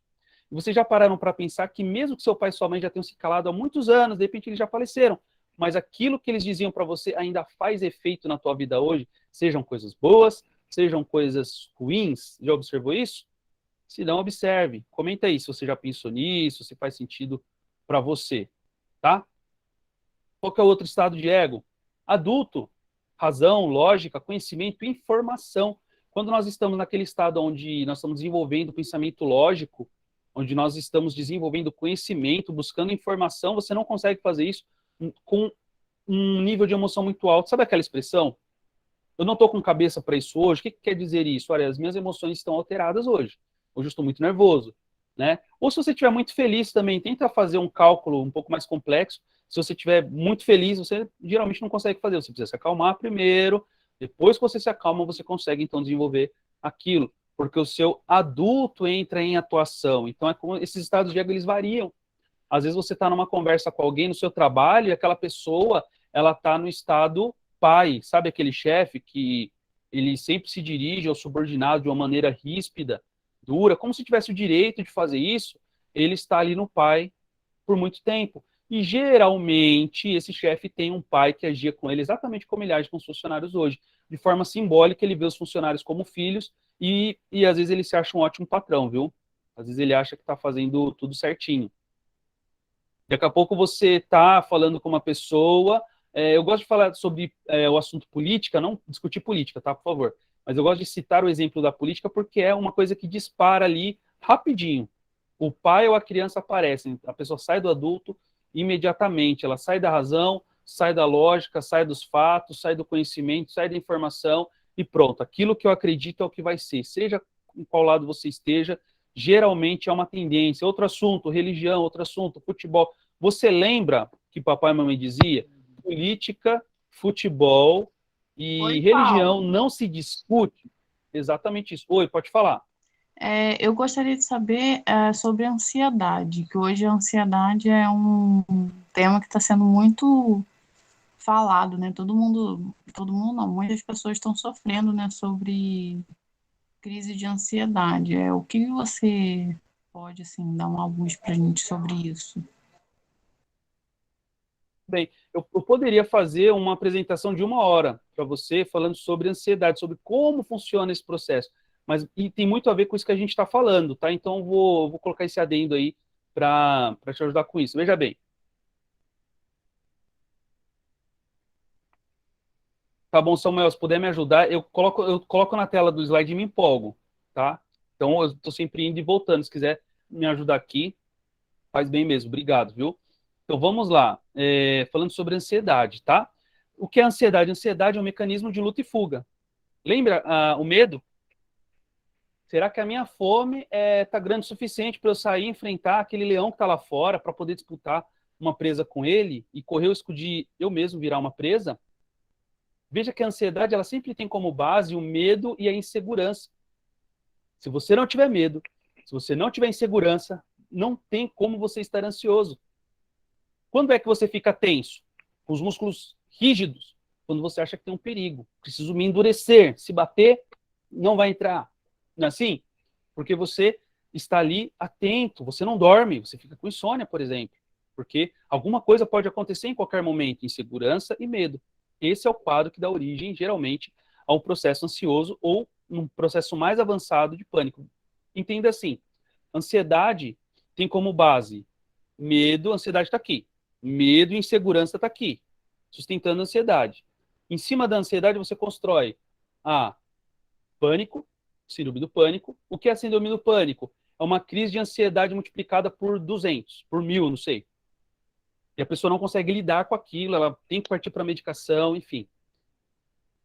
Speaker 1: E vocês já pararam para pensar que mesmo que seu pai e sua mãe já tenham se calado há muitos anos, de repente eles já faleceram, mas aquilo que eles diziam para você ainda faz efeito na tua vida hoje, sejam coisas boas, sejam coisas ruins, já observou isso? Se não, observe. Comenta aí se você já pensou nisso, se faz sentido para você, tá? Qual que é o outro estado de ego? Adulto. Razão, lógica, conhecimento, informação. Quando nós estamos naquele estado onde nós estamos desenvolvendo pensamento lógico, onde nós estamos desenvolvendo conhecimento, buscando informação, você não consegue fazer isso com um nível de emoção muito alto. Sabe aquela expressão? Eu não estou com cabeça para isso hoje. O que quer dizer isso? Olha, as minhas emoções estão alteradas hoje. Hoje eu estou muito nervoso, né? Ou se você estiver muito feliz também, tenta fazer um cálculo um pouco mais complexo. Se você estiver muito feliz, você geralmente não consegue fazer. Você precisa se acalmar primeiro. Depois que você se acalma, você consegue, então, desenvolver aquilo. Porque o seu adulto entra em atuação. Então, esses estados de ego, eles variam. Às vezes você está numa conversa com alguém no seu trabalho e aquela pessoa, ela está no estado pai. Sabe aquele chefe que ele sempre se dirige ao subordinado de uma maneira ríspida, dura, como se tivesse o direito de fazer isso? Ele está ali no pai por muito tempo. E, geralmente, esse chefe tem um pai que agia com ele exatamente como ele age com os funcionários hoje. De forma simbólica, ele vê os funcionários como filhos e às vezes, ele se acha um ótimo patrão, viu? Às vezes, ele acha que está fazendo tudo certinho. Daqui a pouco, você está falando com uma pessoa... eu gosto de falar sobre o assunto política, não discutir política, tá? Por favor. Mas eu gosto de citar o exemplo da política porque é uma coisa que dispara ali rapidinho. O pai ou a criança aparecem, a pessoa sai do adulto imediatamente, ela sai da razão, sai da lógica, sai dos fatos, sai do conhecimento, sai da informação e pronto. Aquilo que eu acredito é o que vai ser. Seja em qual lado você esteja, geralmente é uma tendência. Outro assunto, religião, outro assunto, futebol. Você lembra que papai e mamãe dizia? Política, futebol e
Speaker 5: Oi,
Speaker 1: religião
Speaker 5: Paulo.
Speaker 1: não se discute. Exatamente isso. Oi, pode falar.
Speaker 5: Eu gostaria de saber sobre a ansiedade, que hoje a ansiedade é um tema que está sendo muito falado, né? Todo mundo não, muitas pessoas estão sofrendo, né, sobre crise de ansiedade. O que você pode, assim, dar uma luz para a gente sobre isso?
Speaker 1: Bem, eu poderia fazer uma apresentação de 1 hora para você, falando sobre ansiedade, sobre como funciona esse processo. Mas e tem muito a ver com isso que a gente está falando, tá? Então, eu vou colocar esse adendo aí para te ajudar com isso. Veja bem. Tá bom, Samuel, se puder me ajudar, eu coloco na tela do slide e me empolgo, tá? Então, eu estou sempre indo e voltando. Se quiser me ajudar aqui, faz bem mesmo. Obrigado, viu? Então, vamos lá. Falando sobre ansiedade, tá? O que é ansiedade? Ansiedade é um mecanismo de luta e fuga. Lembra o medo? Será que a minha fome está grande o suficiente para eu sair e enfrentar aquele leão que está lá fora para poder disputar uma presa com ele e correr o risco de eu mesmo virar uma presa? Veja que a ansiedade ela sempre tem como base o medo e a insegurança. Se você não tiver medo, se você não tiver insegurança, não tem como você estar ansioso. Quando é que você fica tenso? Com os músculos rígidos. Quando você acha que tem um perigo. Preciso me endurecer. Se bater, não vai entrar. Não é assim? Porque você está ali atento. Você não dorme. Você fica com insônia, por exemplo. Porque alguma coisa pode acontecer em qualquer momento. Insegurança e medo. Esse é o quadro que dá origem, geralmente, a um processo ansioso ou um processo mais avançado de pânico. Entenda assim, ansiedade tem como base medo, ansiedade está aqui. Medo e insegurança está aqui, sustentando a ansiedade. Em cima da ansiedade, você constrói pânico, síndrome do pânico. O que é a síndrome do pânico? É uma crise de ansiedade multiplicada por 200, por 1000, não sei. E a pessoa não consegue lidar com aquilo, ela tem que partir para a medicação, enfim.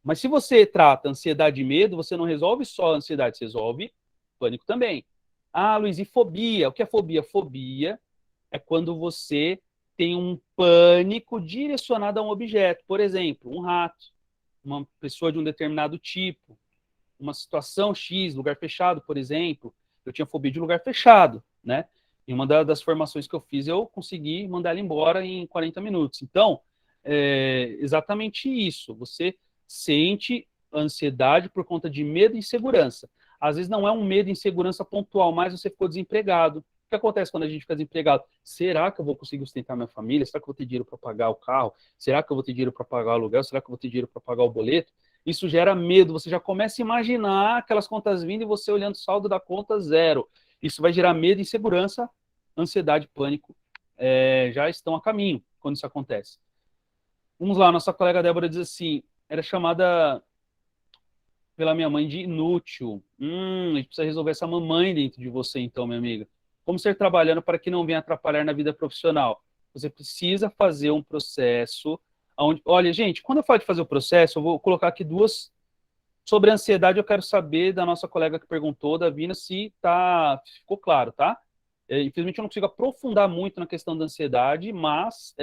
Speaker 1: Mas se você trata ansiedade e medo, você não resolve só a ansiedade, você resolve pânico também. Luiz, e fobia? O que é fobia? Fobia é quando você tem um pânico direcionado a um objeto. Por exemplo, um rato, uma pessoa de um determinado tipo, uma situação X, lugar fechado, por exemplo. Eu tinha fobia de lugar fechado, né? Em uma das formações que eu fiz, eu consegui mandar ele embora em 40 minutos. Então, exatamente isso. Você sente ansiedade por conta de medo e insegurança. Às vezes não é um medo e insegurança pontual, mas você ficou desempregado. O que acontece quando a gente fica desempregado? Será que eu vou conseguir sustentar minha família? Será que eu vou ter dinheiro para pagar o carro? Será que eu vou ter dinheiro para pagar o aluguel? Será que eu vou ter dinheiro para pagar o boleto? Isso gera medo. Você já começa a imaginar aquelas contas vindo e você olhando o saldo da conta zero. Isso vai gerar medo e insegurança, ansiedade, pânico, já estão a caminho quando isso acontece. Vamos lá, nossa colega Débora diz assim, era chamada pela minha mãe de inútil. A gente precisa resolver essa mamãe dentro de você, então, minha amiga. Como ser trabalhando para que não venha atrapalhar na vida profissional? Você precisa fazer um processo onde... Olha, gente, quando eu falo de fazer o processo, eu vou colocar aqui duas... Sobre a ansiedade, eu quero saber da nossa colega que perguntou, da Vina, se ficou claro, tá? Infelizmente, eu não consigo aprofundar muito na questão da ansiedade, mas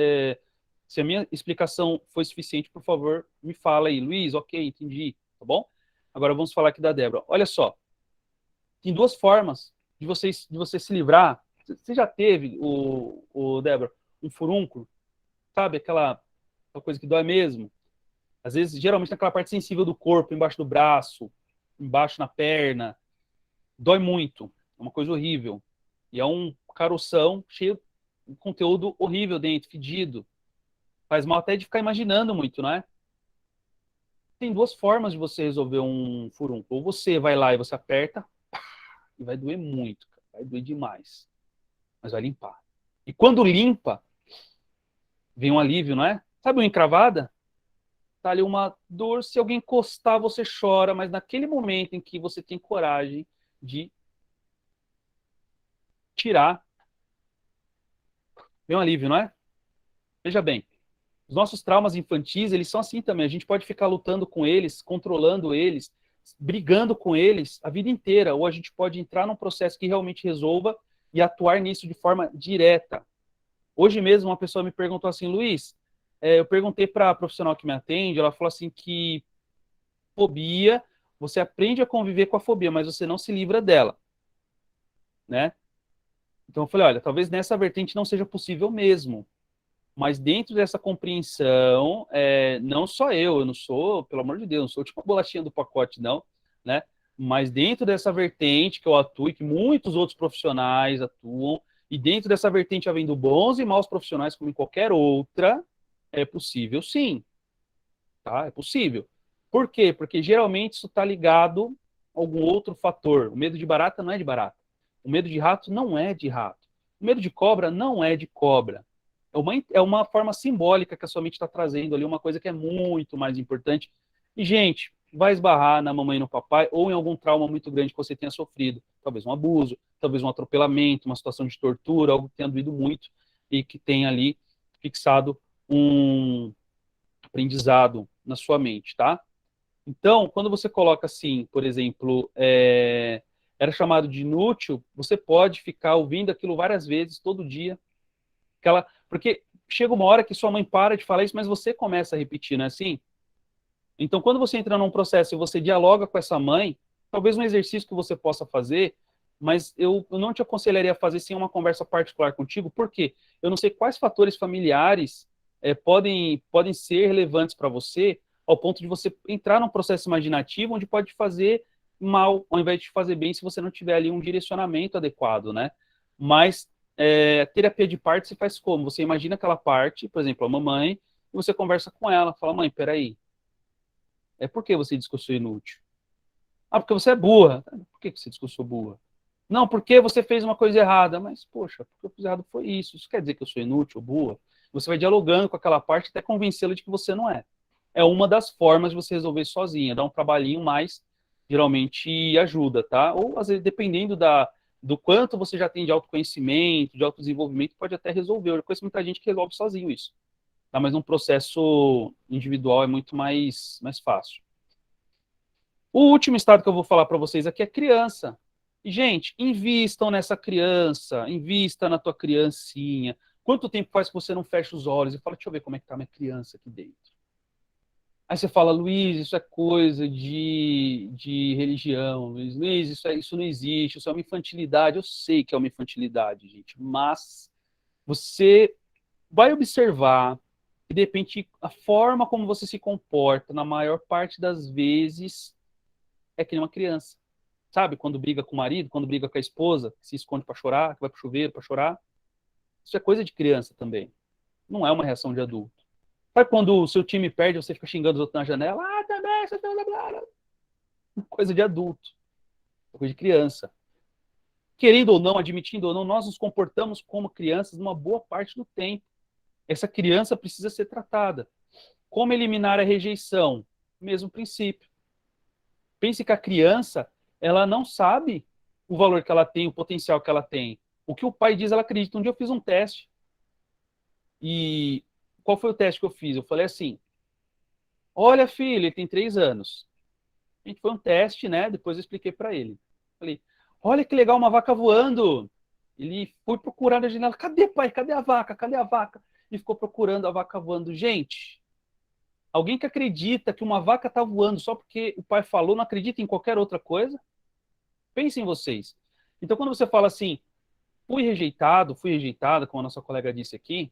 Speaker 1: se a minha explicação foi suficiente, por favor, me fala aí. Luiz, ok, entendi, tá bom? Agora vamos falar aqui da Débora. Olha só, tem duas formas de você se livrar. Você já teve, Débora, um furúnculo? Sabe, aquela coisa que dói mesmo? Às vezes, geralmente, naquela parte sensível do corpo, embaixo do braço, embaixo na perna. Dói muito. É uma coisa horrível. E é um caroção cheio de conteúdo horrível dentro, fedido. Faz mal até de ficar imaginando muito, não é? Tem duas formas de você resolver um furúnculo. Ou você vai lá e você aperta, e vai doer muito, cara. Vai doer demais. Mas vai limpar. E quando limpa, vem um alívio, não é? Sabe uma encravada? Tá ali uma dor, se alguém encostar, você chora, mas naquele momento em que você tem coragem de tirar, vem um alívio, não é? Veja bem, os nossos traumas infantis, eles são assim também. A gente pode ficar lutando com eles, controlando eles, brigando com eles a vida inteira, ou a gente pode entrar num processo que realmente resolva e atuar nisso de forma direta. Hoje mesmo, uma pessoa me perguntou assim, Luiz, eu perguntei para a profissional que me atende, ela falou assim que fobia, você aprende a conviver com a fobia, mas você não se livra dela, né? Então eu falei, olha, talvez nessa vertente não seja possível mesmo, mas dentro dessa compreensão, não só eu não sou, pelo amor de Deus, não sou tipo uma bolachinha do pacote, não, né? Mas dentro dessa vertente que eu atuo e que muitos outros profissionais atuam, e dentro dessa vertente havendo bons e maus profissionais como em qualquer outra, é possível sim, tá? É possível. Por quê? Porque geralmente isso está ligado a algum outro fator. O medo de barata não é de barata. O medo de rato não é de rato. O medo de cobra não é de cobra. É uma forma simbólica que a sua mente está trazendo ali, uma coisa que é muito mais importante. E, gente, vai esbarrar na mamãe e no papai ou em algum trauma muito grande que você tenha sofrido. Talvez um abuso, talvez um atropelamento, uma situação de tortura, algo que tenha doído muito e que tenha ali fixado um aprendizado na sua mente, tá? Então, quando você coloca assim, por exemplo, era chamado de inútil, você pode ficar ouvindo aquilo várias vezes, todo dia, porque chega uma hora que sua mãe para de falar isso, mas você começa a repetir, não é assim? Então, quando você entra num processo e você dialoga com essa mãe, talvez um exercício que você possa fazer, mas eu não te aconselharia a fazer sem uma conversa particular contigo, por quê? Eu não sei quais fatores familiares podem ser relevantes para você, ao ponto de você entrar num processo imaginativo onde pode fazer mal, ao invés de fazer bem, se você não tiver ali um direcionamento adequado, né? Mas terapia de parte você faz como? Você imagina aquela parte, por exemplo, a mamãe, e você conversa com ela, fala, mãe, peraí, por que você diz que eu sou inútil? Ah, porque você é burra. Por que você diz que eu sou burra? Não, porque você fez uma coisa errada. Mas, poxa, porque eu fiz errado foi isso. Isso quer dizer que eu sou inútil, burra? Você vai dialogando com aquela parte até convencê-la de que você não é. É uma das formas de você resolver sozinha. Dá um trabalhinho, mas geralmente ajuda, tá? Ou, às vezes, dependendo do quanto você já tem de autoconhecimento, de autodesenvolvimento, pode até resolver. Eu conheço muita gente que resolve sozinho isso. Tá? Mas num processo individual é muito mais fácil. O último estado que eu vou falar para vocês aqui é criança. E, gente, invistam nessa criança, invista na tua criancinha. Quanto tempo faz que você não fecha os olhos e fala, deixa eu ver como é que tá minha criança aqui dentro. Aí você fala, Luiz, isso é coisa de religião, Luiz, isso não existe, isso é uma infantilidade. Eu sei que é uma infantilidade, gente, mas você vai observar e, de repente, a forma como você se comporta, na maior parte das vezes, é que nem uma criança. Sabe? Quando briga com o marido, quando briga com a esposa, que se esconde para chorar, que vai pro chuveiro para chorar. Isso é coisa de criança também. Não é uma reação de adulto. Sabe quando o seu time perde, você fica xingando os outros na janela? Ah, também, você tá... Coisa de adulto. Coisa de criança. Querendo ou não, admitindo ou não, nós nos comportamos como crianças numa boa parte do tempo. Essa criança precisa ser tratada. Como eliminar a rejeição? Mesmo princípio. Pense que a criança, ela não sabe o valor que ela tem, o potencial que ela tem. O que o pai diz, ela acredita. Um dia eu fiz um teste. E qual foi o teste que eu fiz? Eu falei assim, olha, filho, ele tem 3 anos. A gente foi um teste, né? Depois eu expliquei para ele. Falei, olha que legal, uma vaca voando. Ele foi procurar na janela. Cadê, pai? Cadê a vaca? Cadê a vaca? E ficou procurando a vaca voando. Gente, alguém que acredita que uma vaca está voando só porque o pai falou, não acredita em qualquer outra coisa? Pensem em vocês. Então, quando você fala assim, fui rejeitada, como a nossa colega disse aqui,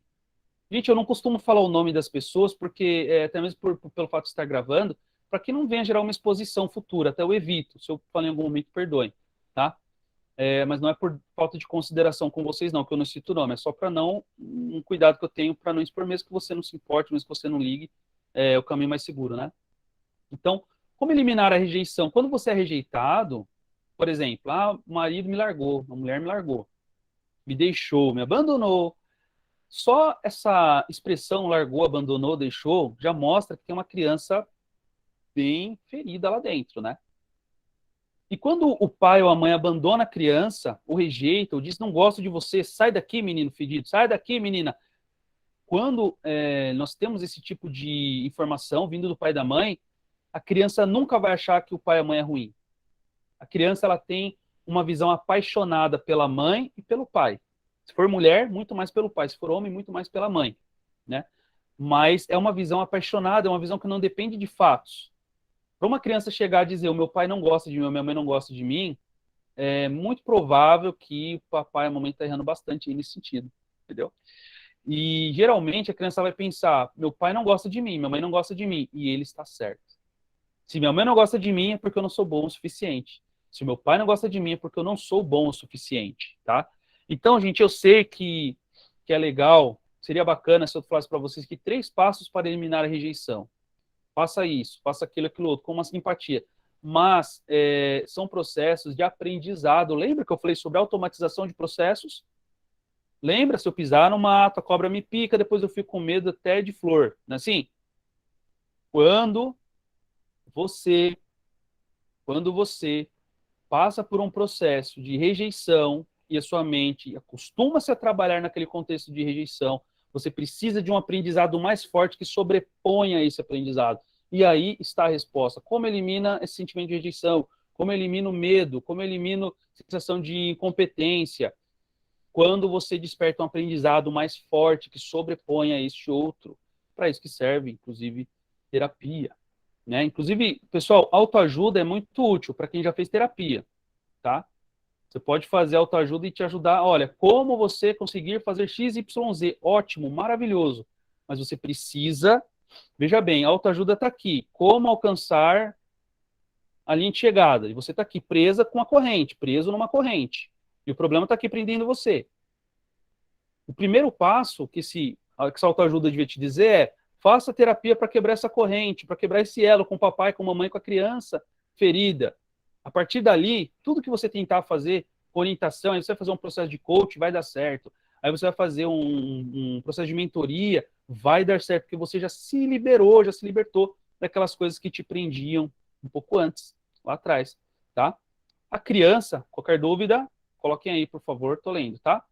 Speaker 1: gente, eu não costumo falar o nome das pessoas, porque, até mesmo pelo fato de estar gravando, para que não venha gerar uma exposição futura, até eu evito. Se eu falar em algum momento, perdoem, tá? Mas não é por falta de consideração com vocês, não, que eu não cito o nome, é só para não, um cuidado que eu tenho para não expor, mesmo que você não se importe, mesmo que você não ligue, é o caminho mais seguro, né? Então, como eliminar a rejeição? Quando você é rejeitado, por exemplo, o marido me largou, a mulher me largou, me deixou, me abandonou. Só essa expressão largou, abandonou, deixou, já mostra que tem uma criança bem ferida lá dentro, né? E quando o pai ou a mãe abandona a criança, ou rejeita, ou diz, não gosto de você, sai daqui, menino fedido, sai daqui, menina. Quando nós temos esse tipo de informação vindo do pai e da mãe, a criança nunca vai achar que o pai e a mãe é ruim. A criança, ela tem uma visão apaixonada pela mãe e pelo pai. Se for mulher, muito mais pelo pai. Se for homem, muito mais pela mãe, né? Mas é uma visão apaixonada, é uma visão que não depende de fatos. Para uma criança chegar a dizer, o meu pai não gosta de mim, ou minha mãe não gosta de mim, é muito provável que o papai e a mamãe estão errando bastante aí nesse sentido, entendeu? E geralmente a criança vai pensar, meu pai não gosta de mim, minha mãe não gosta de mim, e ele está certo. Se minha mãe não gosta de mim, é porque eu não sou bom o suficiente. Se meu pai não gosta de mim, é porque eu não sou bom o suficiente, tá? Então, gente, eu sei que é legal, seria bacana se eu falasse para vocês que 3 passos para eliminar a rejeição. Faça isso, faça aquilo, aquilo outro, com uma simpatia. Mas são processos de aprendizado. Lembra que eu falei sobre automatização de processos? Lembra? Se eu pisar no mato, a cobra me pica, depois eu fico com medo até de flor. Não é assim? Quando você passa por um processo de rejeição e a sua mente acostuma-se a trabalhar naquele contexto de rejeição, você precisa de um aprendizado mais forte que sobreponha esse aprendizado. E aí está a resposta. Como elimina esse sentimento de rejeição? Como elimina o medo? Como elimina a sensação de incompetência? Quando você desperta um aprendizado mais forte que sobreponha este outro. Para isso que serve, inclusive, terapia. Né? Inclusive, pessoal, autoajuda é muito útil para quem já fez terapia, tá? Você pode fazer autoajuda e te ajudar. Olha, como você conseguir fazer X, Y, Z? Ótimo, maravilhoso. Mas você precisa... Veja bem, a autoajuda está aqui. Como alcançar a linha de chegada? E você está aqui presa com a corrente, preso numa corrente. E o problema está aqui prendendo você. O primeiro passo que essa autoajuda devia te dizer é: faça terapia para quebrar essa corrente, para quebrar esse elo com o papai, com a mamãe, com a criança ferida. A partir dali, tudo que você tentar fazer, orientação, aí você vai fazer um processo de coach, vai dar certo. Aí você vai fazer um processo de mentoria, vai dar certo, porque você já se liberou, já se libertou daquelas coisas que te prendiam um pouco antes, lá atrás, tá? A criança, qualquer dúvida, coloquem aí, por favor, tô lendo, tá?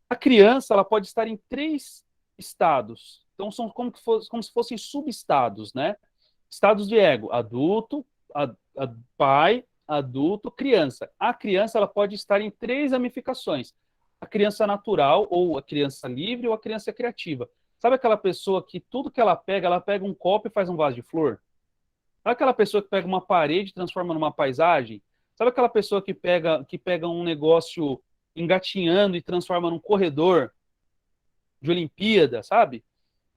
Speaker 1: A criança, ela pode estar em 3 estados. Então, são como se fossem subestados, né? Estados de ego: adulto, pai, adulto, criança. A criança, ela pode estar em 3 ramificações: a criança natural, ou a criança livre, ou a criança criativa. Sabe aquela pessoa que tudo que ela pega um copo e faz um vaso de flor? Sabe aquela pessoa que pega uma parede e transforma numa paisagem? Sabe aquela pessoa que pega um negócio engatinhando e transforma num corredor de Olimpíada, sabe?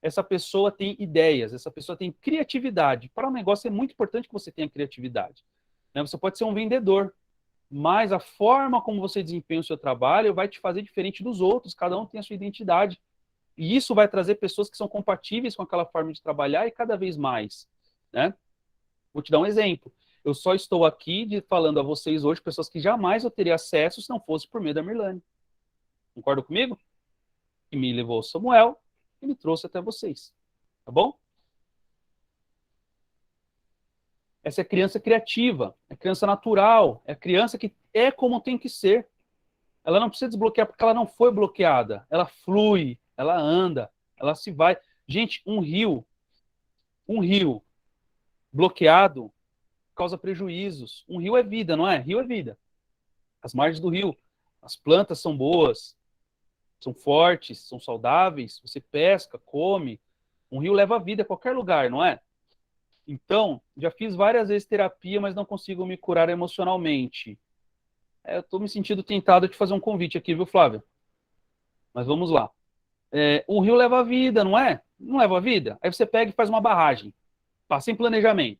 Speaker 1: Essa pessoa tem ideias, essa pessoa tem criatividade. Para um negócio é muito importante que você tenha criatividade, né? Você pode ser um vendedor, mas a forma como você desempenha o seu trabalho vai te fazer diferente dos outros, cada um tem a sua identidade. E isso vai trazer pessoas que são compatíveis com aquela forma de trabalhar e cada vez mais, né? Vou te dar um exemplo. Eu só estou aqui falando a vocês hoje, pessoas que jamais eu teria acesso se não fosse por meio da Mirlane. Concorda comigo? Que me levou ao Samuel e me trouxe até vocês. Tá bom? Essa é a criança criativa, é a criança natural, é a criança que é como tem que ser. Ela não precisa desbloquear porque ela não foi bloqueada. Ela flui, ela anda, ela se vai. Gente, um rio bloqueado causa prejuízos. Um rio é vida, não é? Rio é vida. As margens do rio, as plantas são boas, são fortes, são saudáveis, você pesca, come. Um rio leva a vida a qualquer lugar, não é? Então, já fiz várias vezes terapia, mas não consigo me curar emocionalmente. Eu estou me sentindo tentado de fazer um convite aqui, viu, Flávia? Mas vamos lá. Um rio leva a vida, não é? Não leva a vida? Aí você pega e faz uma barragem. Passa em planejamento.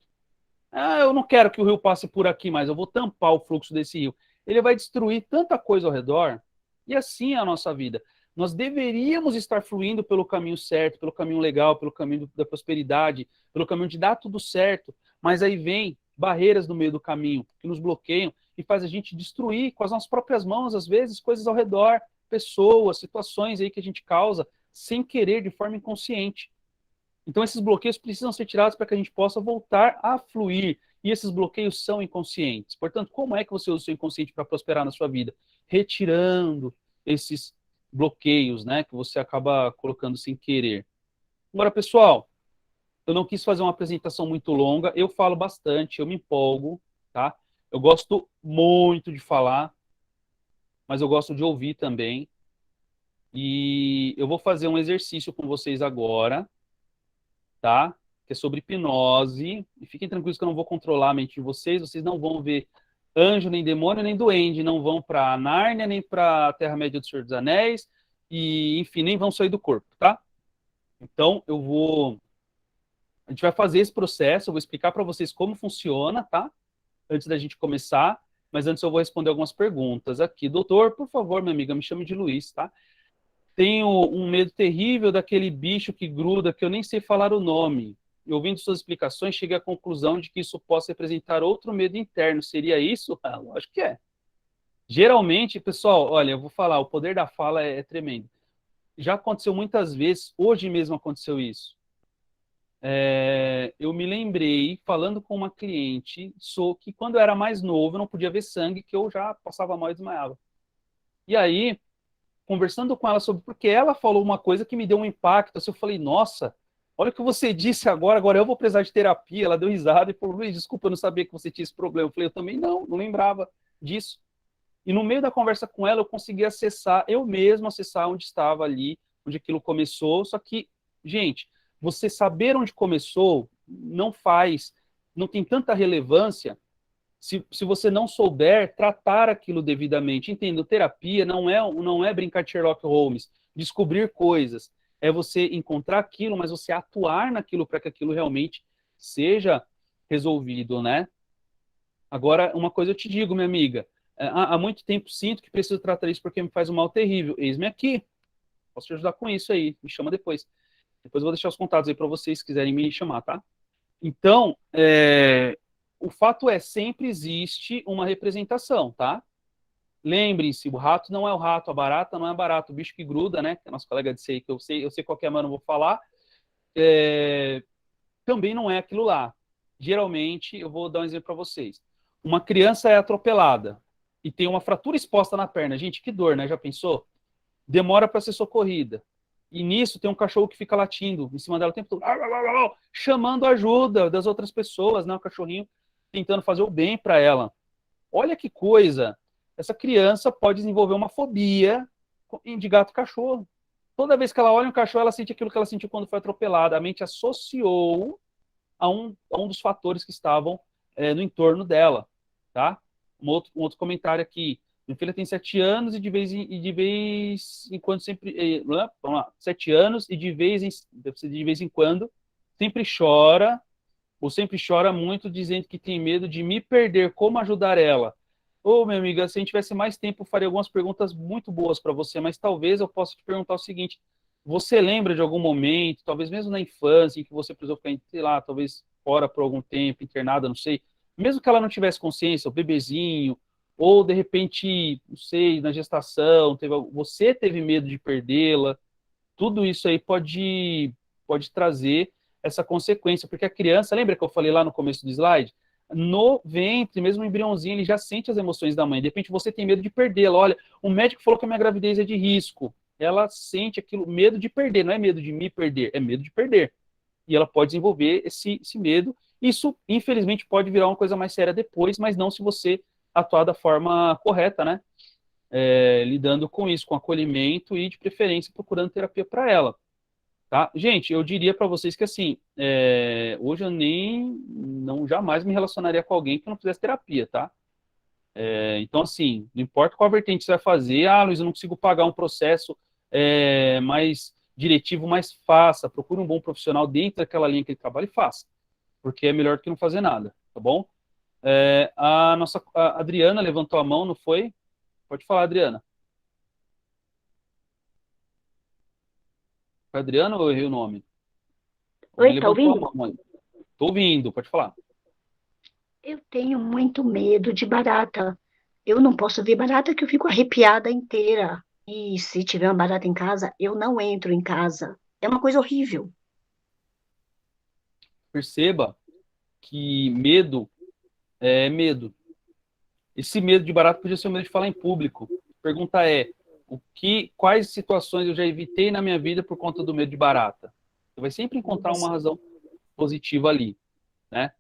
Speaker 1: Eu não quero que o rio passe por aqui, mas eu vou tampar o fluxo desse rio. Ele vai destruir tanta coisa ao redor, e assim é a nossa vida. Nós deveríamos estar fluindo pelo caminho certo, pelo caminho legal, pelo caminho da prosperidade, pelo caminho de dar tudo certo, mas aí vem barreiras no meio do caminho, que nos bloqueiam e faz a gente destruir com as nossas próprias mãos, às vezes, coisas ao redor, pessoas, situações aí que a gente causa sem querer, de forma inconsciente. Então, esses bloqueios precisam ser tirados para que a gente possa voltar a fluir. E esses bloqueios são inconscientes. Portanto, como é que você usa o seu inconsciente para prosperar na sua vida? Retirando esses bloqueios, né, que você acaba colocando sem querer. Agora, pessoal, eu não quis fazer uma apresentação muito longa. Eu falo bastante, eu me empolgo, tá? Eu gosto muito de falar, mas eu gosto de ouvir também. E eu vou fazer um exercício com vocês agora, tá? Que é sobre hipnose. E fiquem tranquilos que eu não vou controlar a mente de vocês. Vocês não vão ver anjo, nem demônio, nem duende. Não vão para Nárnia, nem para a Terra-média do Senhor dos Anéis. E, enfim, nem vão sair do corpo, tá? Então, a gente vai fazer esse processo. Eu vou explicar para vocês como funciona, tá? Antes da gente começar. Mas antes eu vou responder algumas perguntas aqui. Doutor, por favor, minha amiga, me chame de Luiz, tá? Tenho um medo terrível daquele bicho que gruda, que eu nem sei falar o nome. E ouvindo suas explicações, cheguei à conclusão de que isso possa representar outro medo interno. Seria isso? Lógico que é. Geralmente, pessoal, olha, eu vou falar, o poder da fala é tremendo. Já aconteceu muitas vezes, hoje mesmo aconteceu isso. Eu me lembrei, falando com uma cliente, que quando eu era mais novo, eu não podia ver sangue, que eu já passava mal e desmaiava. E aí, conversando com ela sobre, porque ela falou uma coisa que me deu um impacto, assim, eu falei, nossa, olha o que você disse agora eu vou precisar de terapia. Ela deu risada e falou, Luiz, desculpa, eu não sabia que você tinha esse problema. Eu falei, eu também não lembrava disso. E no meio da conversa com ela, eu consegui eu mesmo acessar onde estava ali, onde aquilo começou, só que, gente, você saber onde começou não tem tanta relevância se você não souber tratar aquilo devidamente. Entenda, terapia não é brincar de Sherlock Holmes, descobrir coisas. É você encontrar aquilo, mas você atuar naquilo para que aquilo realmente seja resolvido, né? Agora, uma coisa eu te digo, minha amiga, há muito tempo sinto que preciso tratar isso porque me faz um mal terrível. Eis-me aqui. Posso te ajudar com isso aí. Me chama depois. Depois eu vou deixar os contatos aí para vocês, se quiserem me chamar, tá? Então, o fato sempre existe uma representação, tá? Lembrem-se, o rato não é o rato, a barata não é a barata, o bicho que gruda, né? Que é nosso colega de CI, que eu sei qual que é, mas não vou falar. Também não é aquilo lá. Geralmente, eu vou dar um exemplo para vocês. Uma criança é atropelada e tem uma fratura exposta na perna. Gente, que dor, né? Já pensou? Demora para ser socorrida. E nisso tem um cachorro que fica latindo em cima dela o tempo todo, chamando ajuda das outras pessoas, né? O cachorrinho tentando fazer o bem para ela. Olha que coisa. Essa criança pode desenvolver uma fobia de gato e cachorro. Toda vez que ela olha um cachorro, ela sente aquilo que ela sentiu quando foi atropelada. A mente associou a um dos fatores que estavam no entorno dela, tá? Um outro comentário aqui. Minha filha tem 7 anos e de vez em quando sempre... vamos lá, 7 anos e de vez em quando sempre chora, ou sempre chora muito, dizendo que tem medo de me perder. Como ajudar ela? Minha amiga, se a gente tivesse mais tempo, eu faria algumas perguntas muito boas para você, mas talvez eu possa te perguntar o seguinte: você lembra de algum momento, talvez mesmo na infância, em que você precisou ficar, sei lá, talvez fora por algum tempo, internada, não sei, mesmo que ela não tivesse consciência, o bebezinho, ou de repente, não sei, na gestação, você teve medo de perdê-la, tudo isso aí pode trazer essa consequência, porque a criança, lembra que eu falei lá no começo do slide? no ventre, mesmo o embriãozinho, ele já sente as emoções da mãe. De repente você tem medo de perdê-la. Olha, o médico falou que a minha gravidez é de risco. Ela sente aquilo, medo de perder, não é medo de me perder, é medo de perder. E ela pode desenvolver esse medo. Isso, infelizmente, pode virar uma coisa mais séria depois, mas não se você atuar da forma correta, né? Lidando com isso, com acolhimento e, de preferência, procurando terapia para ela. Tá? Gente, eu diria para vocês que, assim, hoje eu não jamais me relacionaria com alguém que não fizesse terapia, tá? Então, assim, não importa qual vertente você vai fazer, Luiz, eu não consigo pagar um processo mais diretivo, mas faça, procure um bom profissional dentro daquela linha que ele trabalha e faça, porque é melhor do que não fazer nada, tá bom? A Adriana levantou a mão, não foi? Pode falar, Adriana. Foi a Adriana ou eu errei o nome?
Speaker 2: Oi, tá ouvindo?
Speaker 1: Tô ouvindo, pode falar.
Speaker 2: Eu tenho muito medo de barata. Eu não posso ver barata que eu fico arrepiada inteira. E se tiver uma barata em casa, eu não entro em casa. É uma coisa horrível.
Speaker 1: Perceba que medo é medo. Esse medo de barata podia ser o medo de falar em público. A pergunta é, quais situações eu já evitei na minha vida por conta do medo de barata? Você vai sempre encontrar uma razão positiva ali, né?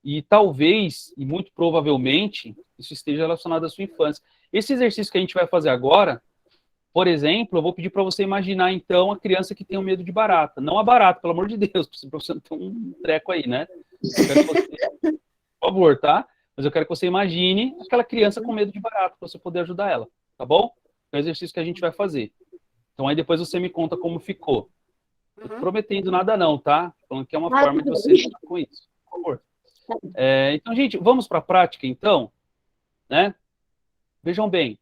Speaker 1: E talvez, e muito provavelmente, isso esteja relacionado à sua infância. Esse exercício que a gente vai fazer agora, por exemplo, eu vou pedir para você imaginar, então, a criança que tem um medo de barata. Não a barata, pelo amor de Deus, para você não ter um treco aí, né? Eu quero que você, por favor, tá? Mas eu quero que você imagine aquela criança com medo de barata, para você poder ajudar ela, tá bom? É o exercício que a gente vai fazer. Então, aí depois você me conta como ficou. Não tô prometendo nada não, tá? Falando que é uma forma de você lidar com isso, por favor. Então, gente, vamos para a prática, então, né? Vejam bem,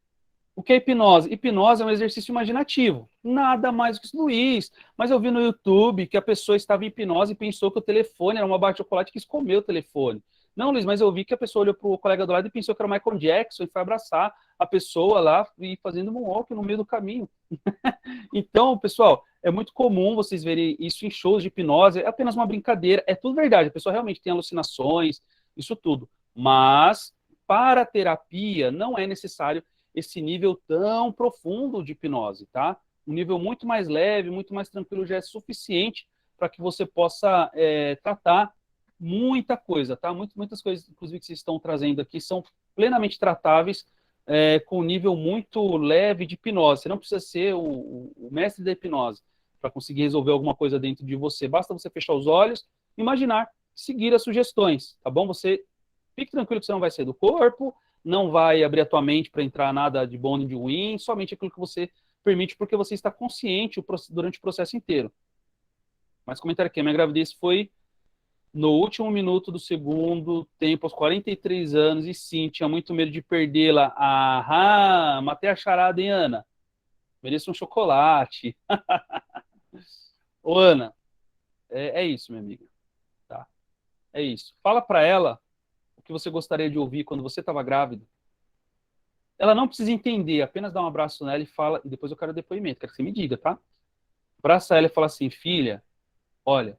Speaker 1: o que é hipnose? Hipnose é um exercício imaginativo, nada mais do que isso, Luiz. Mas eu vi no YouTube que a pessoa estava em hipnose e pensou que o telefone era uma barra de chocolate e quis comer o telefone. Não, Luiz, mas eu vi que a pessoa olhou para o colega do lado e pensou que era o Michael Jackson e foi abraçar a pessoa lá e fazendo um walk no meio do caminho. Então, pessoal, é muito comum vocês verem isso em shows de hipnose, é apenas uma brincadeira, é tudo verdade, a pessoa realmente tem alucinações, isso tudo. Mas, para a terapia, não é necessário esse nível tão profundo de hipnose, tá? Um nível muito mais leve, muito mais tranquilo já é suficiente para que você possa tratar muita coisa, tá? Muitas coisas, inclusive, que vocês estão trazendo aqui são plenamente tratáveis com um nível muito leve de hipnose. Você não precisa ser o mestre da hipnose para conseguir resolver alguma coisa dentro de você. Basta você fechar os olhos, imaginar, seguir as sugestões, tá bom? Você fique tranquilo que você não vai sair do corpo, não vai abrir a tua mente para entrar nada de bom nem de ruim, somente aquilo que você permite, porque você está consciente durante o processo inteiro. Mas comentário aqui, a minha gravidez foi no último minuto do segundo tempo, aos 43 anos, e sim, tinha muito medo de perdê-la. Matei a charada, hein, Ana? Mereço um chocolate. Ô, Ana, é isso, minha amiga. Tá? É isso. Fala para ela o que você gostaria de ouvir quando você estava grávida. Ela não precisa entender, apenas dá um abraço nela e fala, e depois eu quero depoimento, quero que você me diga, tá? Abraça ela e fala assim, filha, olha,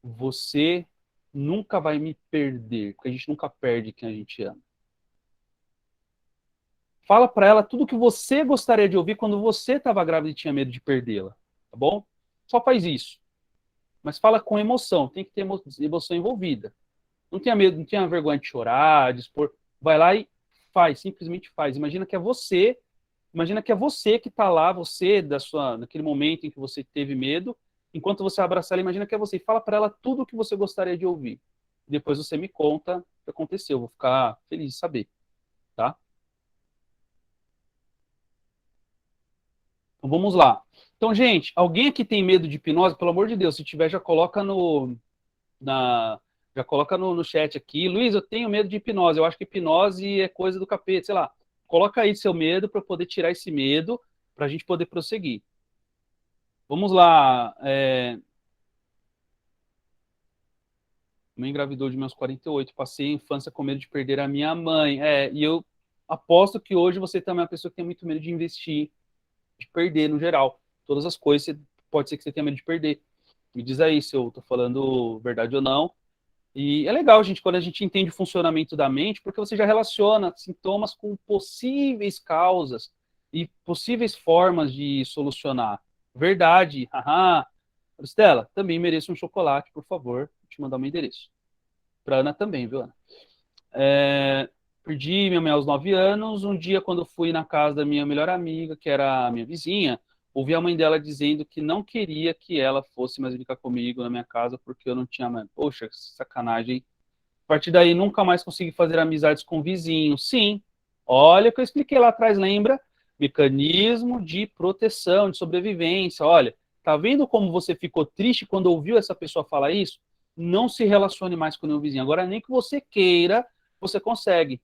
Speaker 1: você nunca vai me perder, porque a gente nunca perde quem a gente ama. Fala para ela tudo o que você gostaria de ouvir quando você estava grávida e tinha medo de perdê-la, tá bom? Só faz isso. Mas fala com emoção, tem que ter emoção envolvida. Não tenha medo, não tenha vergonha de chorar, de expor. Vai lá e faz, simplesmente faz. Imagina que é você que está lá, você naquele momento em que você teve medo, enquanto você abraça ela, imagina que é você. E fala para ela tudo o que você gostaria de ouvir. Depois você me conta o que aconteceu. Eu vou ficar feliz de saber, tá? Então vamos lá. Então, gente, alguém aqui tem medo de hipnose? Pelo amor de Deus, se tiver, já coloca já coloca no chat aqui. Luiz, eu tenho medo de hipnose. Eu acho que hipnose é coisa do capeta, sei lá. Coloca aí seu medo para poder tirar esse medo, para a gente poder prosseguir. Vamos lá. Me engravidou de meus 48. Passei a infância com medo de perder a minha mãe. E eu aposto que hoje você também é uma pessoa que tem muito medo de investir, de perder no geral. Todas as coisas, pode ser que você tenha medo de perder. Me diz aí se eu tô falando verdade ou não. E é legal, gente, quando a gente entende o funcionamento da mente, porque você já relaciona sintomas com possíveis causas e possíveis formas de solucionar. Verdade, haha. Estela, também mereço um chocolate, por favor. Vou te mandar o meu endereço. Pra Ana também, viu, Ana? Perdi minha mãe aos 9 anos. Um dia, quando eu fui na casa da minha melhor amiga, que era a minha vizinha, ouvi a mãe dela dizendo que não queria que ela fosse mais ficar comigo na minha casa porque eu não tinha mãe. Poxa, que sacanagem. A partir daí, nunca mais consegui fazer amizades com vizinhos. Sim, olha o que eu expliquei lá atrás, lembra? Mecanismo de proteção, de sobrevivência. Olha, tá vendo como você ficou triste quando ouviu essa pessoa falar isso? Não se relacione mais com o nenhum vizinho. Agora, nem que você queira, você consegue.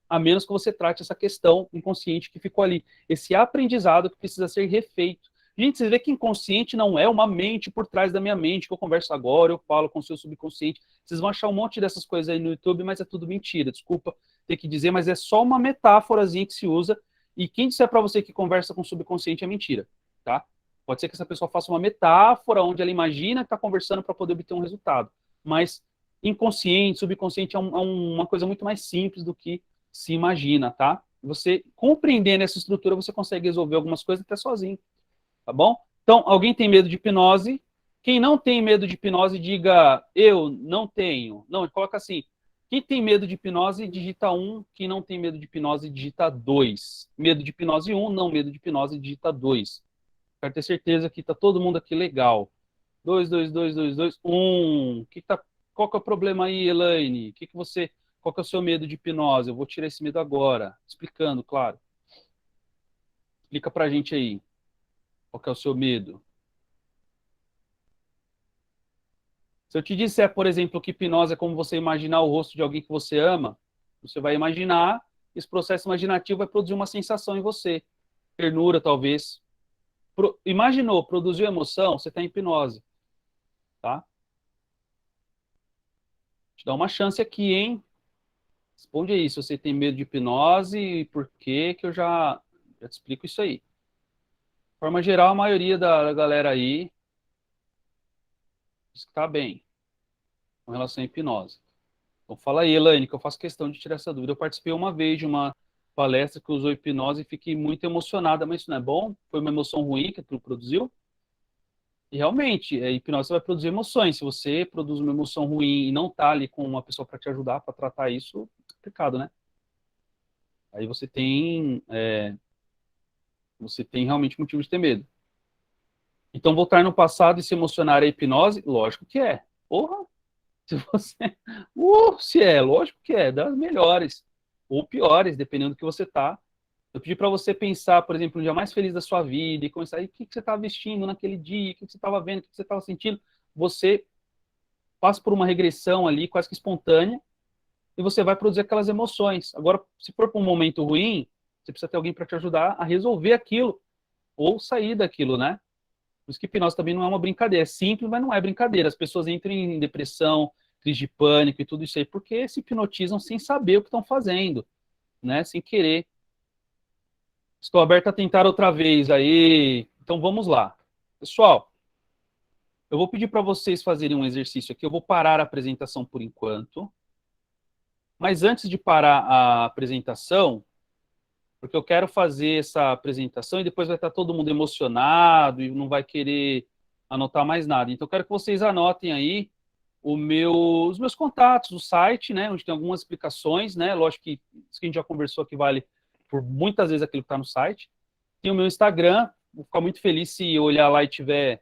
Speaker 1: A menos que você trate essa questão inconsciente que ficou ali. Esse aprendizado que precisa ser refeito. Gente, você vê que inconsciente não é uma mente por trás da minha mente, que eu converso agora, eu falo com o seu subconsciente. Vocês vão achar um monte dessas coisas aí no YouTube, mas é tudo mentira. Desculpa ter que dizer, mas é só uma metáforazinha que se usa. E quem disser para você que conversa com o subconsciente é mentira, tá? Pode ser que essa pessoa faça uma metáfora onde ela imagina que está conversando para poder obter um resultado. Mas inconsciente, subconsciente é uma coisa muito mais simples do que se imagina, tá? Você compreendendo essa estrutura, você consegue resolver algumas coisas até sozinho, tá bom? Então, alguém tem medo de hipnose? Quem não tem medo de hipnose, diga, eu não tenho. Não, coloca assim, quem tem medo de hipnose, digita 1. Quem não tem medo de hipnose, digita 2. Medo de hipnose 1, não medo de hipnose, digita 2. Quero ter certeza que tá todo mundo aqui legal. 2, 2, 2, 2, 2, 1. Qual que é o problema aí, Elaine? Qual que é o seu medo de hipnose? Eu vou tirar esse medo agora. Explicando, claro. Explica pra gente aí. Qual que é o seu medo? Se eu te disser, por exemplo, que hipnose é como você imaginar o rosto de alguém que você ama, você vai imaginar, esse processo imaginativo vai produzir uma sensação em você. Ternura, talvez. Imaginou, produziu emoção, você está em hipnose. Tá? Te dá uma chance aqui, hein? Responde aí, se você tem medo de hipnose e por que que eu já te explico isso aí. De forma geral, a maioria da galera aí diz que tá bem com relação à hipnose. Então fala aí, Elaine, que eu faço questão de tirar essa dúvida. Eu participei uma vez de uma palestra que usou hipnose e fiquei muito emocionada, mas isso não é bom? Foi uma emoção ruim que tu produziu? E realmente, a hipnose vai produzir emoções. Se você produz uma emoção ruim e não tá ali com uma pessoa para te ajudar, para tratar isso, é complicado, né? Aí você tem realmente motivo de ter medo. Então, voltar no passado e se emocionar é hipnose? Lógico que é. Porra! Se você. Se é, lógico que é. Das melhores. Ou piores, dependendo do que você tá. Eu pedi para você pensar, por exemplo, no dia mais feliz da sua vida e começar aí, o que você estava vestindo naquele dia, o que você estava vendo, o que você estava sentindo. Você passa por uma regressão ali, quase que espontânea, e você vai produzir aquelas emoções. Agora, se for para um momento ruim, você precisa ter alguém para te ajudar a resolver aquilo ou sair daquilo, né? Por isso que hipnose também não é uma brincadeira. É simples, mas não é brincadeira. As pessoas entram em depressão, crise de pânico e tudo isso aí, porque se hipnotizam sem saber o que estão fazendo, né? Sem querer. Estou aberto a tentar outra vez aí. Então vamos lá. Pessoal, eu vou pedir para vocês fazerem um exercício aqui. Eu vou parar a apresentação por enquanto. Mas antes de parar a apresentação, porque eu quero fazer essa apresentação e depois vai estar todo mundo emocionado e não vai querer anotar mais nada. Então, eu quero que vocês anotem aí os meus contatos, o site, né, onde tem algumas explicações, né, lógico que isso que a gente já conversou aqui vale por muitas vezes aquilo que está no site. Tem o meu Instagram, vou ficar muito feliz se eu olhar lá e tiver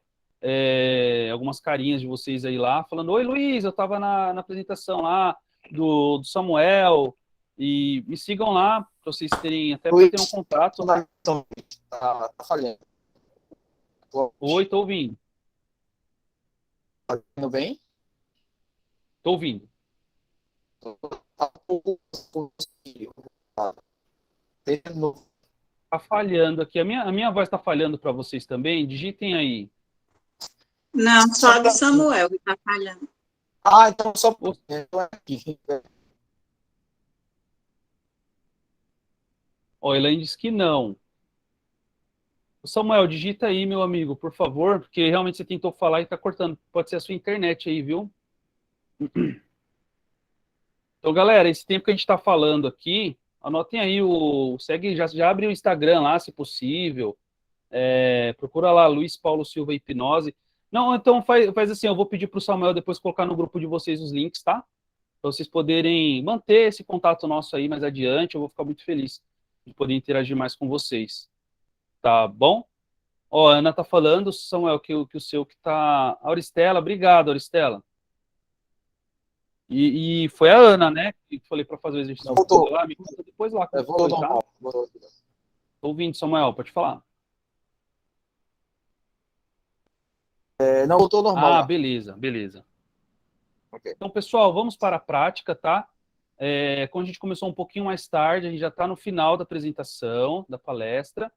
Speaker 1: algumas carinhas de vocês aí lá, falando, oi, Luiz, eu estava na apresentação lá do Samuel, e me sigam lá, para vocês terem, até para ter um contato.
Speaker 3: Tá falhando.
Speaker 1: Oi, tô ouvindo.
Speaker 3: Tá ouvindo bem?
Speaker 1: Tô ouvindo. Tá falhando aqui. A minha voz tá falhando para vocês também? Digitem aí.
Speaker 4: Não, só do Samuel que tá falhando.
Speaker 3: Ah, então só por aqui.
Speaker 1: Ó, Elaine disse que não. Samuel, digita aí, meu amigo, por favor, porque realmente você tentou falar e tá cortando. Pode ser a sua internet aí, viu? Então, galera, esse tempo que a gente está falando aqui, anotem aí, segue, já abre o Instagram lá, se possível. Procura lá, Luiz Paulo Silva Hipnose. Não, então faz assim, eu vou pedir para o Samuel depois colocar no grupo de vocês os links, tá? Para vocês poderem manter esse contato nosso aí mais adiante, eu vou ficar muito feliz de poder interagir mais com vocês. Tá bom? Ó, a Ana tá falando, Samuel, que o seu que tá... Auristela, obrigado, Auristela. E foi a Ana, né, que falei para fazer o exercício.
Speaker 3: Não, voltou.
Speaker 1: Lá, me conta depois lá.
Speaker 3: Voltou
Speaker 1: Tá?
Speaker 3: normal.
Speaker 1: Tô ouvindo, Samuel, pode falar.
Speaker 3: Não voltou normal.
Speaker 1: Ah,
Speaker 3: lá.
Speaker 1: beleza.
Speaker 3: Ok.
Speaker 1: Então, pessoal, vamos para a prática, tá? Como a gente começou um pouquinho mais tarde, a gente já está no final da apresentação, da palestra.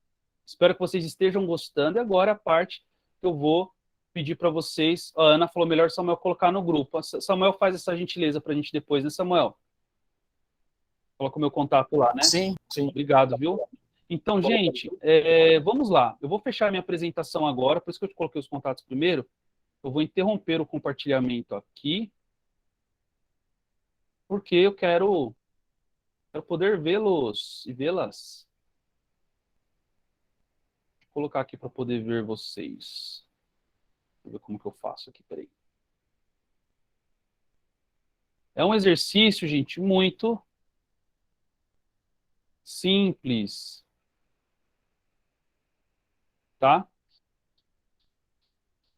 Speaker 1: Espero que vocês estejam gostando. E agora a parte que eu vou pedir para vocês. A Ana falou melhor Samuel colocar no grupo. Samuel faz essa gentileza para a gente depois, né, Samuel? Coloca o meu contato lá, né?
Speaker 3: Sim.
Speaker 1: Obrigado, viu? Então, gente, vamos lá. Eu vou fechar minha apresentação agora, por isso que eu te coloquei os contatos primeiro. Eu vou interromper o compartilhamento aqui, porque eu quero poder vê-los e vê-las. Vou colocar aqui para poder ver vocês. Deixa eu ver como que eu faço aqui, peraí. É um exercício, gente, muito simples. Tá?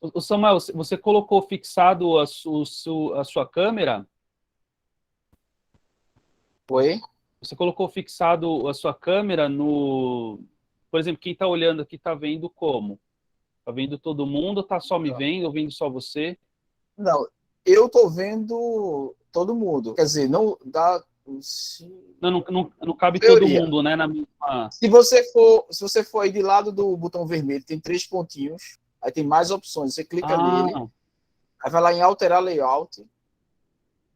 Speaker 1: O Samuel, você colocou fixado a sua câmera?
Speaker 3: Oi?
Speaker 1: Você colocou fixado a sua câmera no... Por exemplo, quem está olhando aqui está vendo como? Está vendo todo mundo? Está só me vendo ou vendo só você?
Speaker 3: Não, eu tô vendo todo mundo. Quer dizer, não dá...
Speaker 1: Não cabe
Speaker 3: Teoria.
Speaker 1: todo mundo, né? Na mesma...
Speaker 3: Se você for aí de lado do botão vermelho, tem 3 pontinhos. Aí tem mais opções. Você clica nele. Aí vai lá em alterar layout.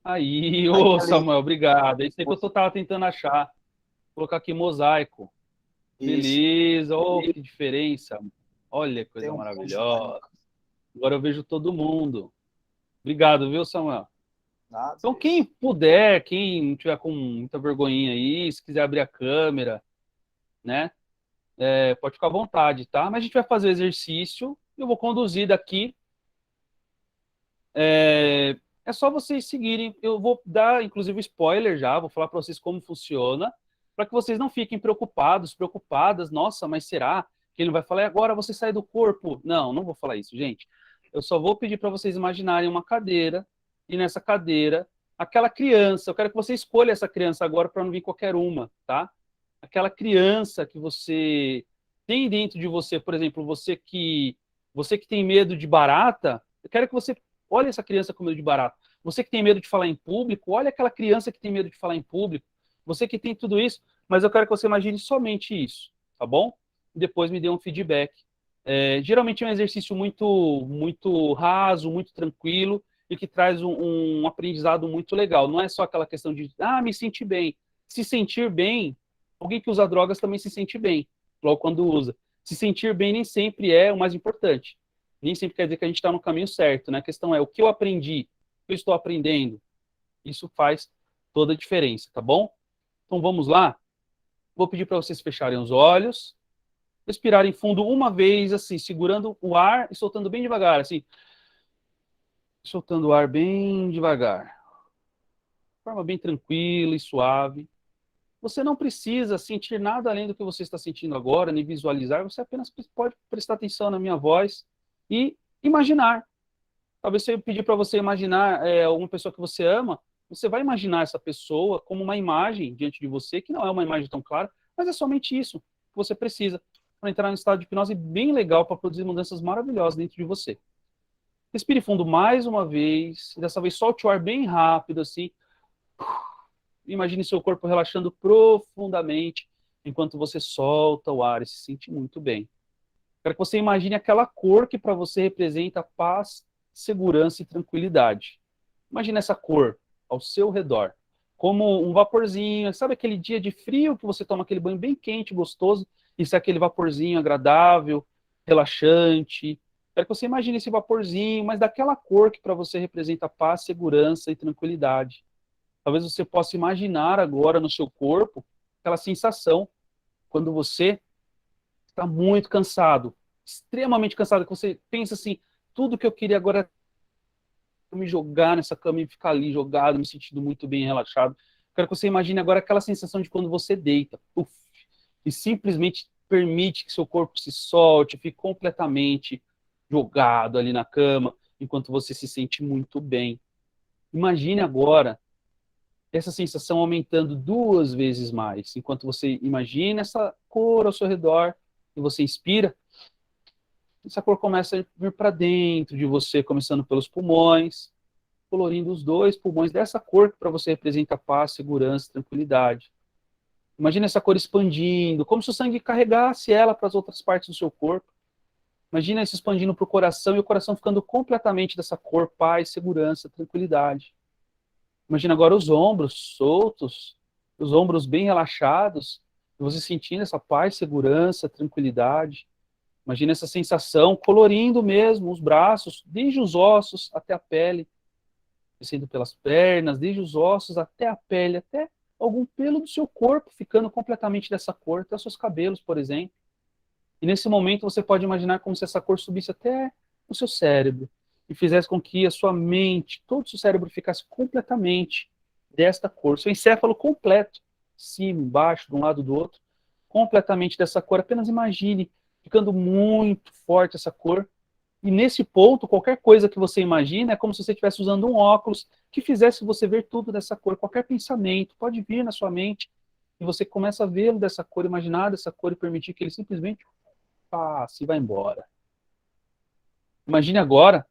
Speaker 1: Aí, ô Samuel, obrigado. É isso aí que eu estava tentando achar. Vou colocar aqui mosaico.
Speaker 3: Isso.
Speaker 1: Beleza, que diferença. Olha que coisa
Speaker 3: Tem um
Speaker 1: maravilhosa. Agora eu vejo todo mundo. Obrigado, viu, Samuel?
Speaker 3: Nada.
Speaker 1: Então, quem puder, quem não tiver com muita vergonhinha aí, se quiser abrir a câmera, né? Pode ficar à vontade, tá? Mas a gente vai fazer o exercício. Eu vou conduzir daqui. É só vocês seguirem. Eu vou dar, inclusive, spoiler já. Vou falar para vocês como funciona, para que vocês não fiquem preocupadas. Nossa, mas será que ele não vai falar agora você sai do corpo? Não vou falar isso, gente. Eu só vou pedir para vocês imaginarem uma cadeira e nessa cadeira aquela criança. Eu quero que você escolha essa criança agora para não vir qualquer uma, tá? Aquela criança que você tem dentro de você, por exemplo, você que tem medo de barata, eu quero que você olhe essa criança com medo de barata. Você que tem medo de falar em público, olha aquela criança que tem medo de falar em público. Você que tem tudo isso, mas eu quero que você imagine somente isso, tá bom? E depois me dê um feedback. Geralmente é um exercício muito raso, muito tranquilo e que traz um aprendizado muito legal. Não é só aquela questão de, me senti bem. Se sentir bem, alguém que usa drogas também se sente bem, logo quando usa. Se sentir bem nem sempre é o mais importante. Nem sempre quer dizer que a gente está no caminho certo, né? A questão é o que eu aprendi, o que eu estou aprendendo. Isso faz toda a diferença, tá bom? Então vamos lá. Vou pedir para vocês fecharem os olhos, respirarem fundo uma vez, assim, segurando o ar e soltando bem devagar, assim. Soltando o ar bem devagar. De forma bem tranquila e suave. Você não precisa sentir nada além do que você está sentindo agora, nem visualizar. Você apenas pode prestar atenção na minha voz e imaginar. Talvez se eu pedir para você imaginar alguma pessoa que você ama, você vai imaginar essa pessoa como uma imagem diante de você, que não é uma imagem tão clara, mas é somente isso que você precisa para entrar em um estado de hipnose bem legal para produzir mudanças maravilhosas dentro de você. Respire fundo mais uma vez, dessa vez solte o ar bem rápido, assim. Imagine seu corpo relaxando profundamente enquanto você solta o ar e se sente muito bem. Quero que você imagine aquela cor que para você representa paz, segurança e tranquilidade. Imagine essa cor ao seu redor, como um vaporzinho. Sabe aquele dia de frio que você toma aquele banho bem quente, gostoso, e sai aquele vaporzinho agradável, relaxante. Quero que você imagine esse vaporzinho, mas daquela cor que para você representa paz, segurança e tranquilidade. Talvez você possa imaginar agora no seu corpo aquela sensação quando você está muito cansado, extremamente cansado, que você pensa assim, tudo que eu queria agora é me jogar nessa cama e ficar ali jogado, me sentindo muito bem, relaxado. Quero que você imagine agora aquela sensação de quando você deita, uf, e simplesmente permite que seu corpo se solte, fique completamente jogado ali na cama, enquanto você se sente muito bem. Imagine agora essa sensação aumentando 2 vezes mais, enquanto você imagina essa cor ao seu redor, e você inspira, essa cor começa a vir para dentro de você, começando pelos pulmões, colorindo os 2 pulmões dessa cor que para você representa paz, segurança, tranquilidade. Imagina essa cor expandindo, como se o sangue carregasse ela para as outras partes do seu corpo. Imagina isso expandindo para o coração e o coração ficando completamente dessa cor, paz, segurança, tranquilidade. Imagina agora os ombros soltos, os ombros bem relaxados, e você sentindo essa paz, segurança, tranquilidade. Imagina essa sensação colorindo mesmo os braços, desde os ossos até a pele, descendo pelas pernas, desde os ossos até a pele, até algum pelo do seu corpo ficando completamente dessa cor, até os seus cabelos, por exemplo. E nesse momento você pode imaginar como se essa cor subisse até o seu cérebro e fizesse com que a sua mente, todo o seu cérebro ficasse completamente desta cor, seu encéfalo completo, cima, embaixo, de um lado do outro, completamente dessa cor. Apenas imagine ficando muito forte essa cor. E nesse ponto, qualquer coisa que você imagina é como se você estivesse usando um óculos que fizesse você ver tudo dessa cor. Qualquer pensamento pode vir na sua mente e você começa a vê-lo dessa cor, imaginar dessa cor e permitir que ele simplesmente passe e vá embora. Imagine agora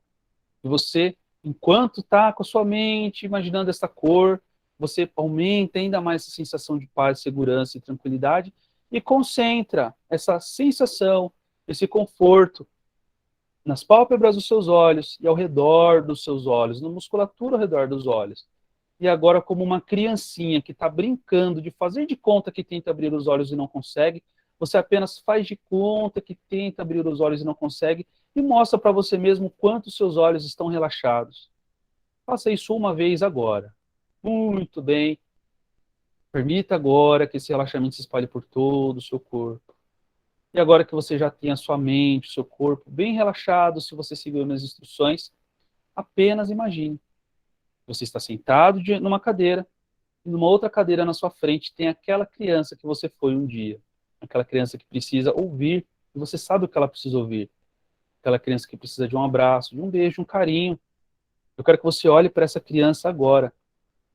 Speaker 1: que você, enquanto está com a sua mente imaginando essa cor, você aumenta ainda mais essa sensação de paz, segurança e tranquilidade e concentra essa sensação, esse conforto nas pálpebras dos seus olhos e ao redor dos seus olhos, na musculatura ao redor dos olhos. E agora, como uma criancinha que está brincando de fazer de conta que tenta abrir os olhos e não consegue, você apenas faz de conta que tenta abrir os olhos e não consegue e mostra para você mesmo quanto seus olhos estão relaxados. Faça isso uma vez agora. Muito bem. Permita agora que esse relaxamento se espalhe por todo o seu corpo. E agora que você já tem a sua mente, o seu corpo bem relaxado, se você seguir as instruções, apenas imagine. Você está sentado numa cadeira, e numa outra cadeira na sua frente tem aquela criança que você foi um dia. Aquela criança que precisa ouvir, e você sabe o que ela precisa ouvir. Aquela criança que precisa de um abraço, de um beijo, um carinho. Eu quero que você olhe para essa criança agora.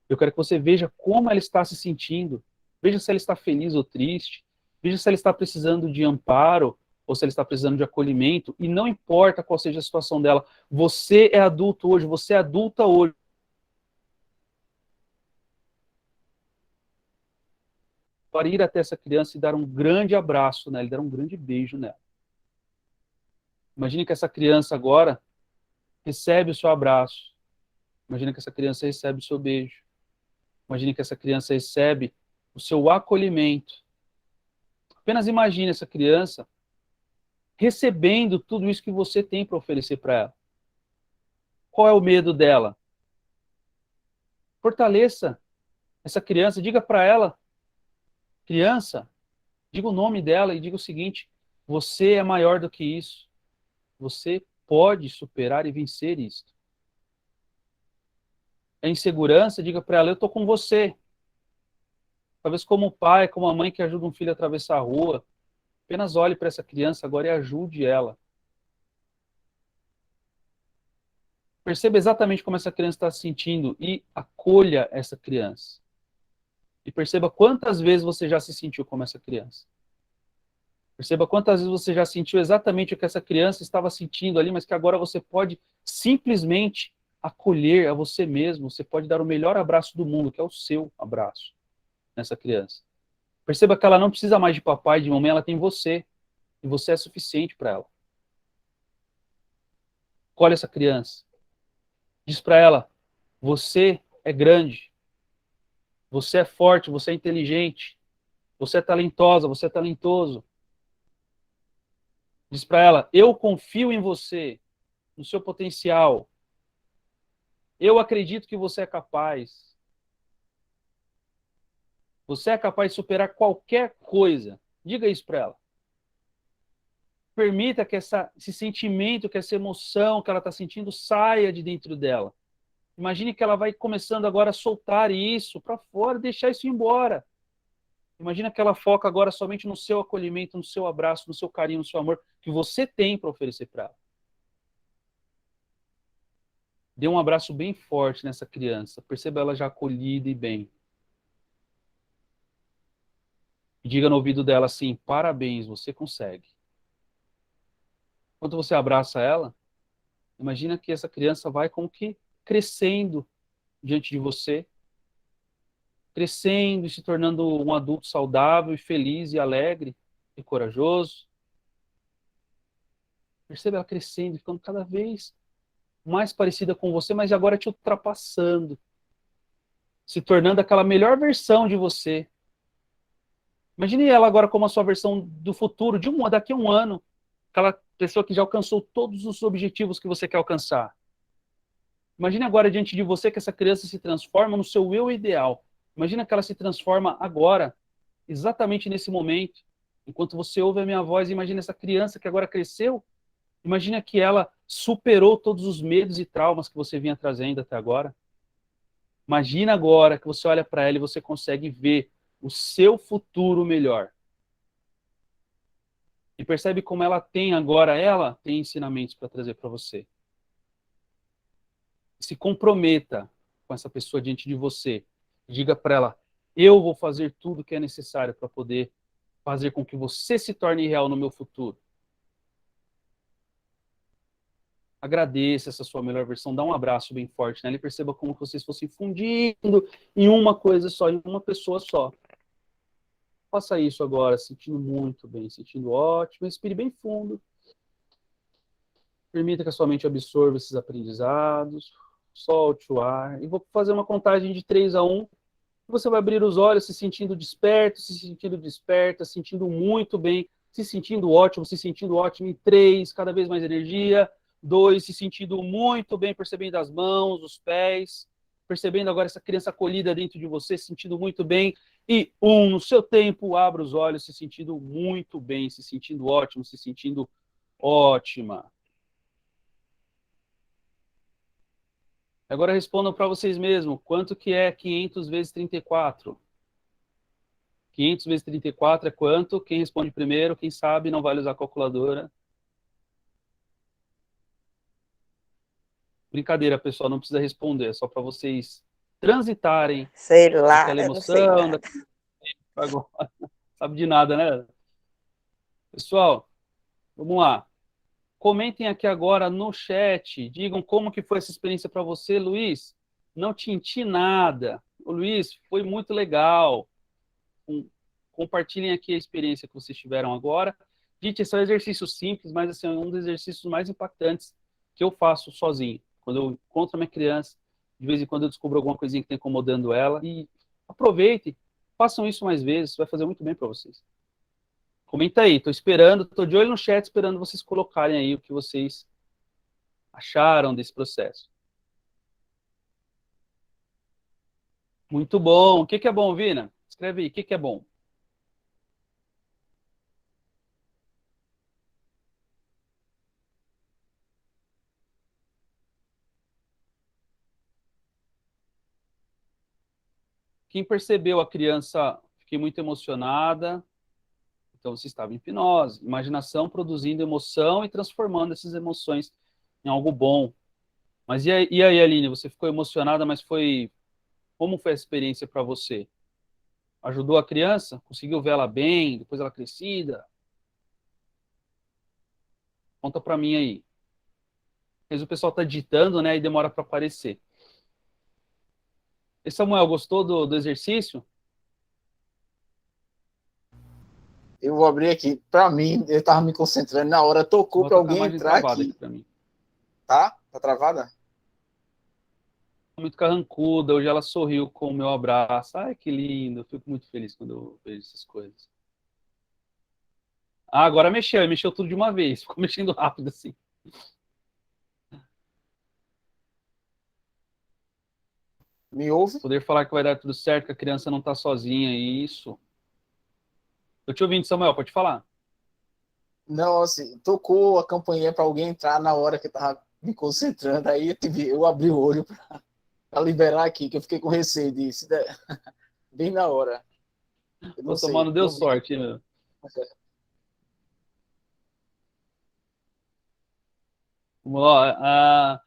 Speaker 1: Eu quero que você veja como ela está se sentindo. Veja se ela está feliz ou triste. Veja se ela está precisando de amparo ou se ela está precisando de acolhimento. E não importa qual seja a situação dela. Você é adulto hoje, você é adulta hoje. Para ir até essa criança e dar um grande abraço nela, e dar um grande beijo nela. Imagine que essa criança agora recebe o seu abraço. Imagine que essa criança recebe o seu beijo. Imagine que essa criança recebe o seu acolhimento. Apenas imagine essa criança recebendo tudo isso que você tem para oferecer para ela. Qual é o medo dela? Fortaleça essa criança, diga para ela, criança, diga o nome dela e diga o seguinte: você é maior do que isso. Você pode superar e vencer isso. É insegurança, diga para ela, eu estou com você. Talvez como o pai, como a mãe que ajuda um filho a atravessar a rua, apenas olhe para essa criança agora e ajude ela. Perceba exatamente como essa criança está se sentindo e acolha essa criança. E perceba quantas vezes você já se sentiu como essa criança. Perceba quantas vezes você já sentiu exatamente o que essa criança estava sentindo ali, mas que agora você pode simplesmente acolher a você mesmo. Você pode dar o melhor abraço do mundo, que é o seu abraço nessa criança. Perceba que ela não precisa mais de papai, de mamãe, ela tem você. E você é suficiente para ela. Acolhe essa criança. Diz para ela, você é grande. Você é forte, você é inteligente. Você é talentosa, você é talentoso. Diz para ela, eu confio em você, no seu potencial. Eu acredito que você é capaz. Você é capaz de superar qualquer coisa. Diga isso para ela. Permita que esse sentimento, que essa emoção que ela está sentindo saia de dentro dela. Imagine que ela vai começando agora a soltar isso para fora, deixar isso ir embora. Imagina que ela foca agora somente no seu acolhimento, no seu abraço, no seu carinho, no seu amor, que você tem para oferecer para ela. Dê um abraço bem forte nessa criança. Perceba ela já acolhida e bem. E diga no ouvido dela assim, parabéns, você consegue. Quando você abraça ela, imagina que essa criança vai como que crescendo diante de você, crescendo e se tornando um adulto saudável e feliz e alegre e corajoso. Perceba ela crescendo e ficando cada vez mais parecida com você, mas agora te ultrapassando, se tornando aquela melhor versão de você. Imagine ela agora como a sua versão do futuro, daqui a um ano, aquela pessoa que já alcançou todos os objetivos que você quer alcançar. Imagine agora diante de você que essa criança se transforma no seu eu ideal. Imagina que ela se transforma agora, exatamente nesse momento, enquanto você ouve a minha voz. Imagina essa criança que agora cresceu. Imagina que ela superou todos os medos e traumas que você vinha trazendo até agora. Imagina agora que você olha para ela e você consegue ver o seu futuro melhor. E percebe como ela tem ensinamentos para trazer para você. Se comprometa com essa pessoa diante de você. Diga para ela, eu vou fazer tudo o que é necessário para poder fazer com que você se torne real no meu futuro. Agradeça essa sua melhor versão, dá um abraço bem forte nela e perceba como vocês fossem fundindo em uma coisa só, em uma pessoa só. Faça isso agora, sentindo muito bem, sentindo ótimo. Respire bem fundo. Permita que a sua mente absorva esses aprendizados. Solte o ar. E vou fazer uma contagem de 3 a 1. Você vai abrir os olhos se sentindo desperto, se sentindo desperta, se sentindo muito bem, se sentindo ótimo em 3, cada vez mais energia. 2, se sentindo muito bem, percebendo as mãos, os pés, percebendo agora essa criança acolhida dentro de você, se sentindo muito bem. E 1, no seu tempo, abra os olhos, se sentindo muito bem, se sentindo ótimo, se sentindo ótima. Agora respondam para vocês mesmos, quanto que é 500 vezes 34? 500 vezes 34 é quanto? Quem responde primeiro, quem sabe, não vale usar a calculadora. Brincadeira, pessoal, não precisa responder, é só para vocês transitarem
Speaker 6: sei lá,
Speaker 1: aquela
Speaker 6: eu não sei
Speaker 1: emoção.
Speaker 6: nada.
Speaker 1: Agora, sabe de nada, né? Pessoal, vamos lá. Comentem aqui agora no chat, digam como que foi essa experiência para você, Luiz. Não tinti nada. O Luiz, foi muito legal. Compartilhem aqui a experiência que vocês tiveram agora. Gente, esse é um exercício simples, mas assim, é um dos exercícios mais impactantes que eu faço sozinho. Quando eu encontro a minha criança, de vez em quando eu descubro alguma coisinha que está incomodando ela. E aproveitem, façam isso mais vezes, vai fazer muito bem para vocês. Comenta aí, estou esperando, estou de olho no chat, esperando vocês colocarem aí o que vocês acharam desse processo. Muito bom. O que é bom, Vina? Escreve aí, o que é bom? Quem percebeu a criança, fiquei muito emocionada, então você estava em hipnose, imaginação produzindo emoção e transformando essas emoções em algo bom. Mas e aí, Aline, você ficou emocionada, mas como foi a experiência para você? Ajudou a criança? Conseguiu ver ela bem, depois ela crescida? Conta para mim aí. Mas o pessoal está digitando, né, e demora para aparecer. E Samuel, gostou do exercício?
Speaker 3: Eu vou abrir aqui. Para mim, eu estava me concentrando na hora, tocou para alguém entrar aqui.
Speaker 1: Para mim.
Speaker 3: Tá? Tá travada?
Speaker 1: Muito carrancuda, hoje ela sorriu com o meu abraço. Ai, que lindo, eu fico muito feliz quando eu vejo essas coisas. Ah, agora mexeu tudo de uma vez, ficou mexendo rápido assim.
Speaker 3: Me ouve?
Speaker 1: Poder falar que vai dar tudo certo, que a criança não está sozinha, isso. Eu te ouvindo, Samuel, pode falar.
Speaker 3: Não, assim, tocou a campainha para alguém entrar na hora que eu tava me concentrando, aí eu abri o olho para liberar aqui, que eu fiquei com receio disso, bem na hora. Eu não
Speaker 1: O Samuel
Speaker 3: sei,
Speaker 1: não deu
Speaker 3: não vi.
Speaker 1: sorte, hein, meu? Vamos lá.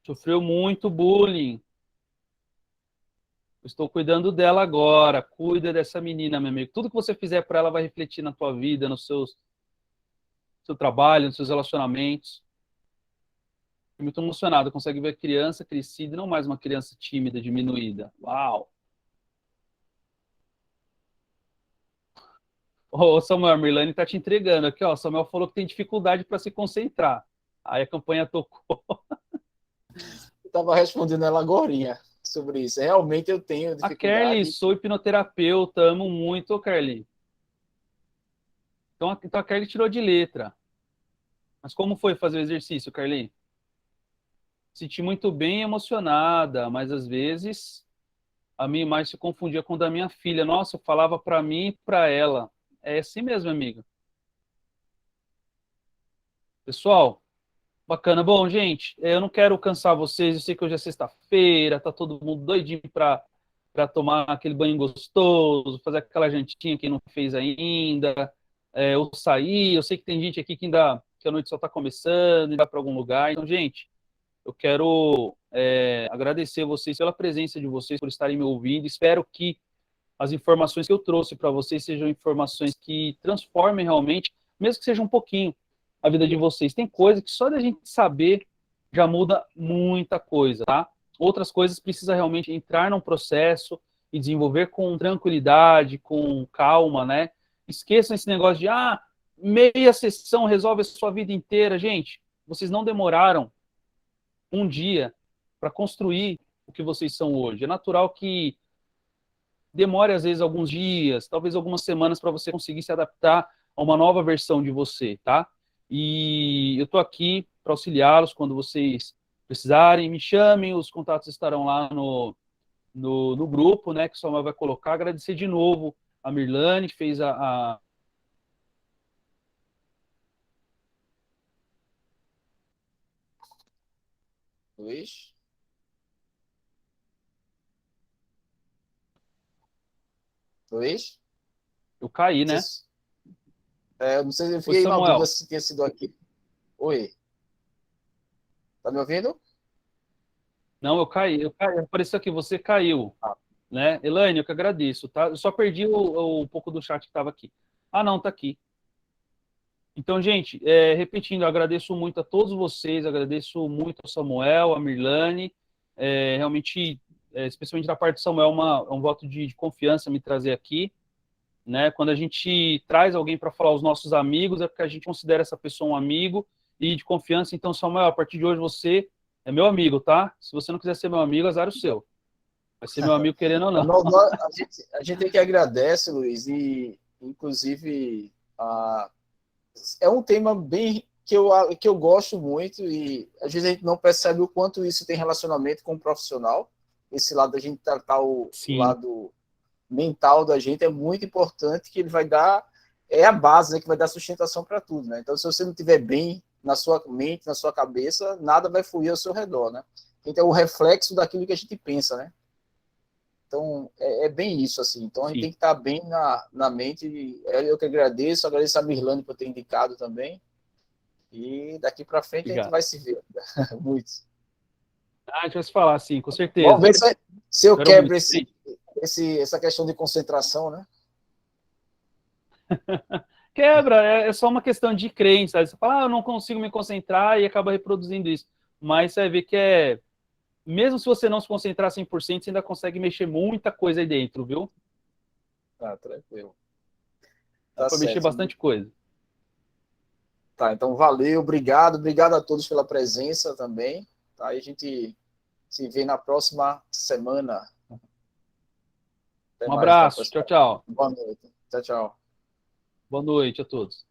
Speaker 1: Sofreu muito bullying. Estou cuidando dela agora. Cuida dessa menina, meu amigo. Tudo que você fizer para ela vai refletir na tua vida, no seu trabalho, nos seus relacionamentos. Fico muito emocionado. Consegue ver a criança crescida e não mais uma criança tímida, diminuída. Uau! Ô, Samuel, a Mirlane está te entregando aqui, ó. Samuel falou que tem dificuldade para se concentrar. Aí a campanha tocou.
Speaker 3: Eu estava respondendo ela agorinha sobre isso. Realmente eu tenho
Speaker 1: A Kerly,
Speaker 3: dificuldade.
Speaker 1: sou hipnoterapeuta, amo muito, ô Kerly. Então a Kerly tirou de letra. Mas como foi fazer o exercício, Kerly? Senti muito bem e emocionada, mas às vezes a minha imagem se confundia com a da minha filha. Nossa, eu falava para mim e para ela. É assim mesmo, amiga. Pessoal, bacana. Bom, gente, eu não quero cansar vocês. Eu sei que hoje é sexta-feira, tá todo mundo doidinho para tomar aquele banho gostoso, fazer aquela jantinha que não fez ainda, ou sair. Eu sei que tem gente aqui que a noite só está começando, e vai para algum lugar. Então, gente, eu quero agradecer vocês pela presença de vocês, por estarem me ouvindo. Espero que as informações que eu trouxe para vocês sejam informações que transformem realmente, mesmo que seja um pouquinho, a vida de vocês. Tem coisa que só da gente saber já muda muita coisa, tá? Outras coisas precisa realmente entrar num processo e desenvolver com tranquilidade, com calma, né? Esqueçam esse negócio de, meia sessão resolve a sua vida inteira. Gente, vocês não demoraram um dia para construir o que vocês são hoje. É natural que demore, às vezes, alguns dias, talvez algumas semanas, para você conseguir se adaptar a uma nova versão de você, tá? E eu estou aqui para auxiliá-los quando vocês precisarem. Me chamem, os contatos estarão lá no grupo, né, que o Samuel vai colocar. Agradecer de novo a Mirlane, que fez a
Speaker 3: Luiz? Luiz?
Speaker 1: Eu caí, né?
Speaker 3: Não sei, eu
Speaker 1: Ô,
Speaker 3: fiquei na dúvida
Speaker 1: Samuel.
Speaker 3: se tinha sido aqui. Oi, tá me ouvindo?
Speaker 1: Não, eu caí. Apareceu aqui, você caiu,
Speaker 3: Ah,
Speaker 1: né? Elaine, eu que agradeço, tá? Eu só perdi o pouco do chat que estava aqui. Ah, não, tá aqui. Então, gente, repetindo, eu agradeço muito a todos vocês, agradeço muito ao Samuel, a Mirlane, realmente, especialmente da parte do Samuel, um voto de confiança me trazer aqui, né? Quando a gente traz alguém para falar aos nossos amigos, é porque a gente considera essa pessoa um amigo e de confiança. Então, Samuel, a partir de hoje você é meu amigo, tá? Se você não quiser ser meu amigo, azar o seu. Vai ser meu amigo querendo ou não.
Speaker 3: a gente tem que agradecer, Luiz, e inclusive é um tema bem que eu gosto muito e às vezes a gente não percebe o quanto isso tem relacionamento com o profissional. Esse lado da gente tratar o lado mental da gente é muito importante, que ele vai dar, é a base, né, que vai dar sustentação para tudo, né? Então, se você não estiver bem na sua mente, na sua cabeça, nada vai fluir ao seu redor, né? Então, é o reflexo daquilo que a gente pensa, né? Então, é bem isso, assim. Então, a gente tem que estar bem na mente. Eu que agradeço a Mirlane por ter indicado também. E daqui para frente a gente vai se ver. Muito.
Speaker 1: A gente vai se falar, sim, com certeza.
Speaker 3: Vamos ver se eu quebro essa questão de concentração, né?
Speaker 1: Quebra, é só uma questão de crença. Você fala, eu não consigo me concentrar e acaba reproduzindo isso. Mas você vai ver que mesmo se você não se concentrar 100%, você ainda consegue mexer muita coisa aí dentro, viu?
Speaker 3: Tá, tranquilo.
Speaker 1: Dá para mexer bastante coisa.
Speaker 3: Tá, então valeu, obrigado a todos pela presença também. Tá, aí a gente se vê na próxima semana.
Speaker 1: Um abraço, tchau, tchau.
Speaker 3: Boa noite. Tchau, tchau.
Speaker 1: Boa noite a todos.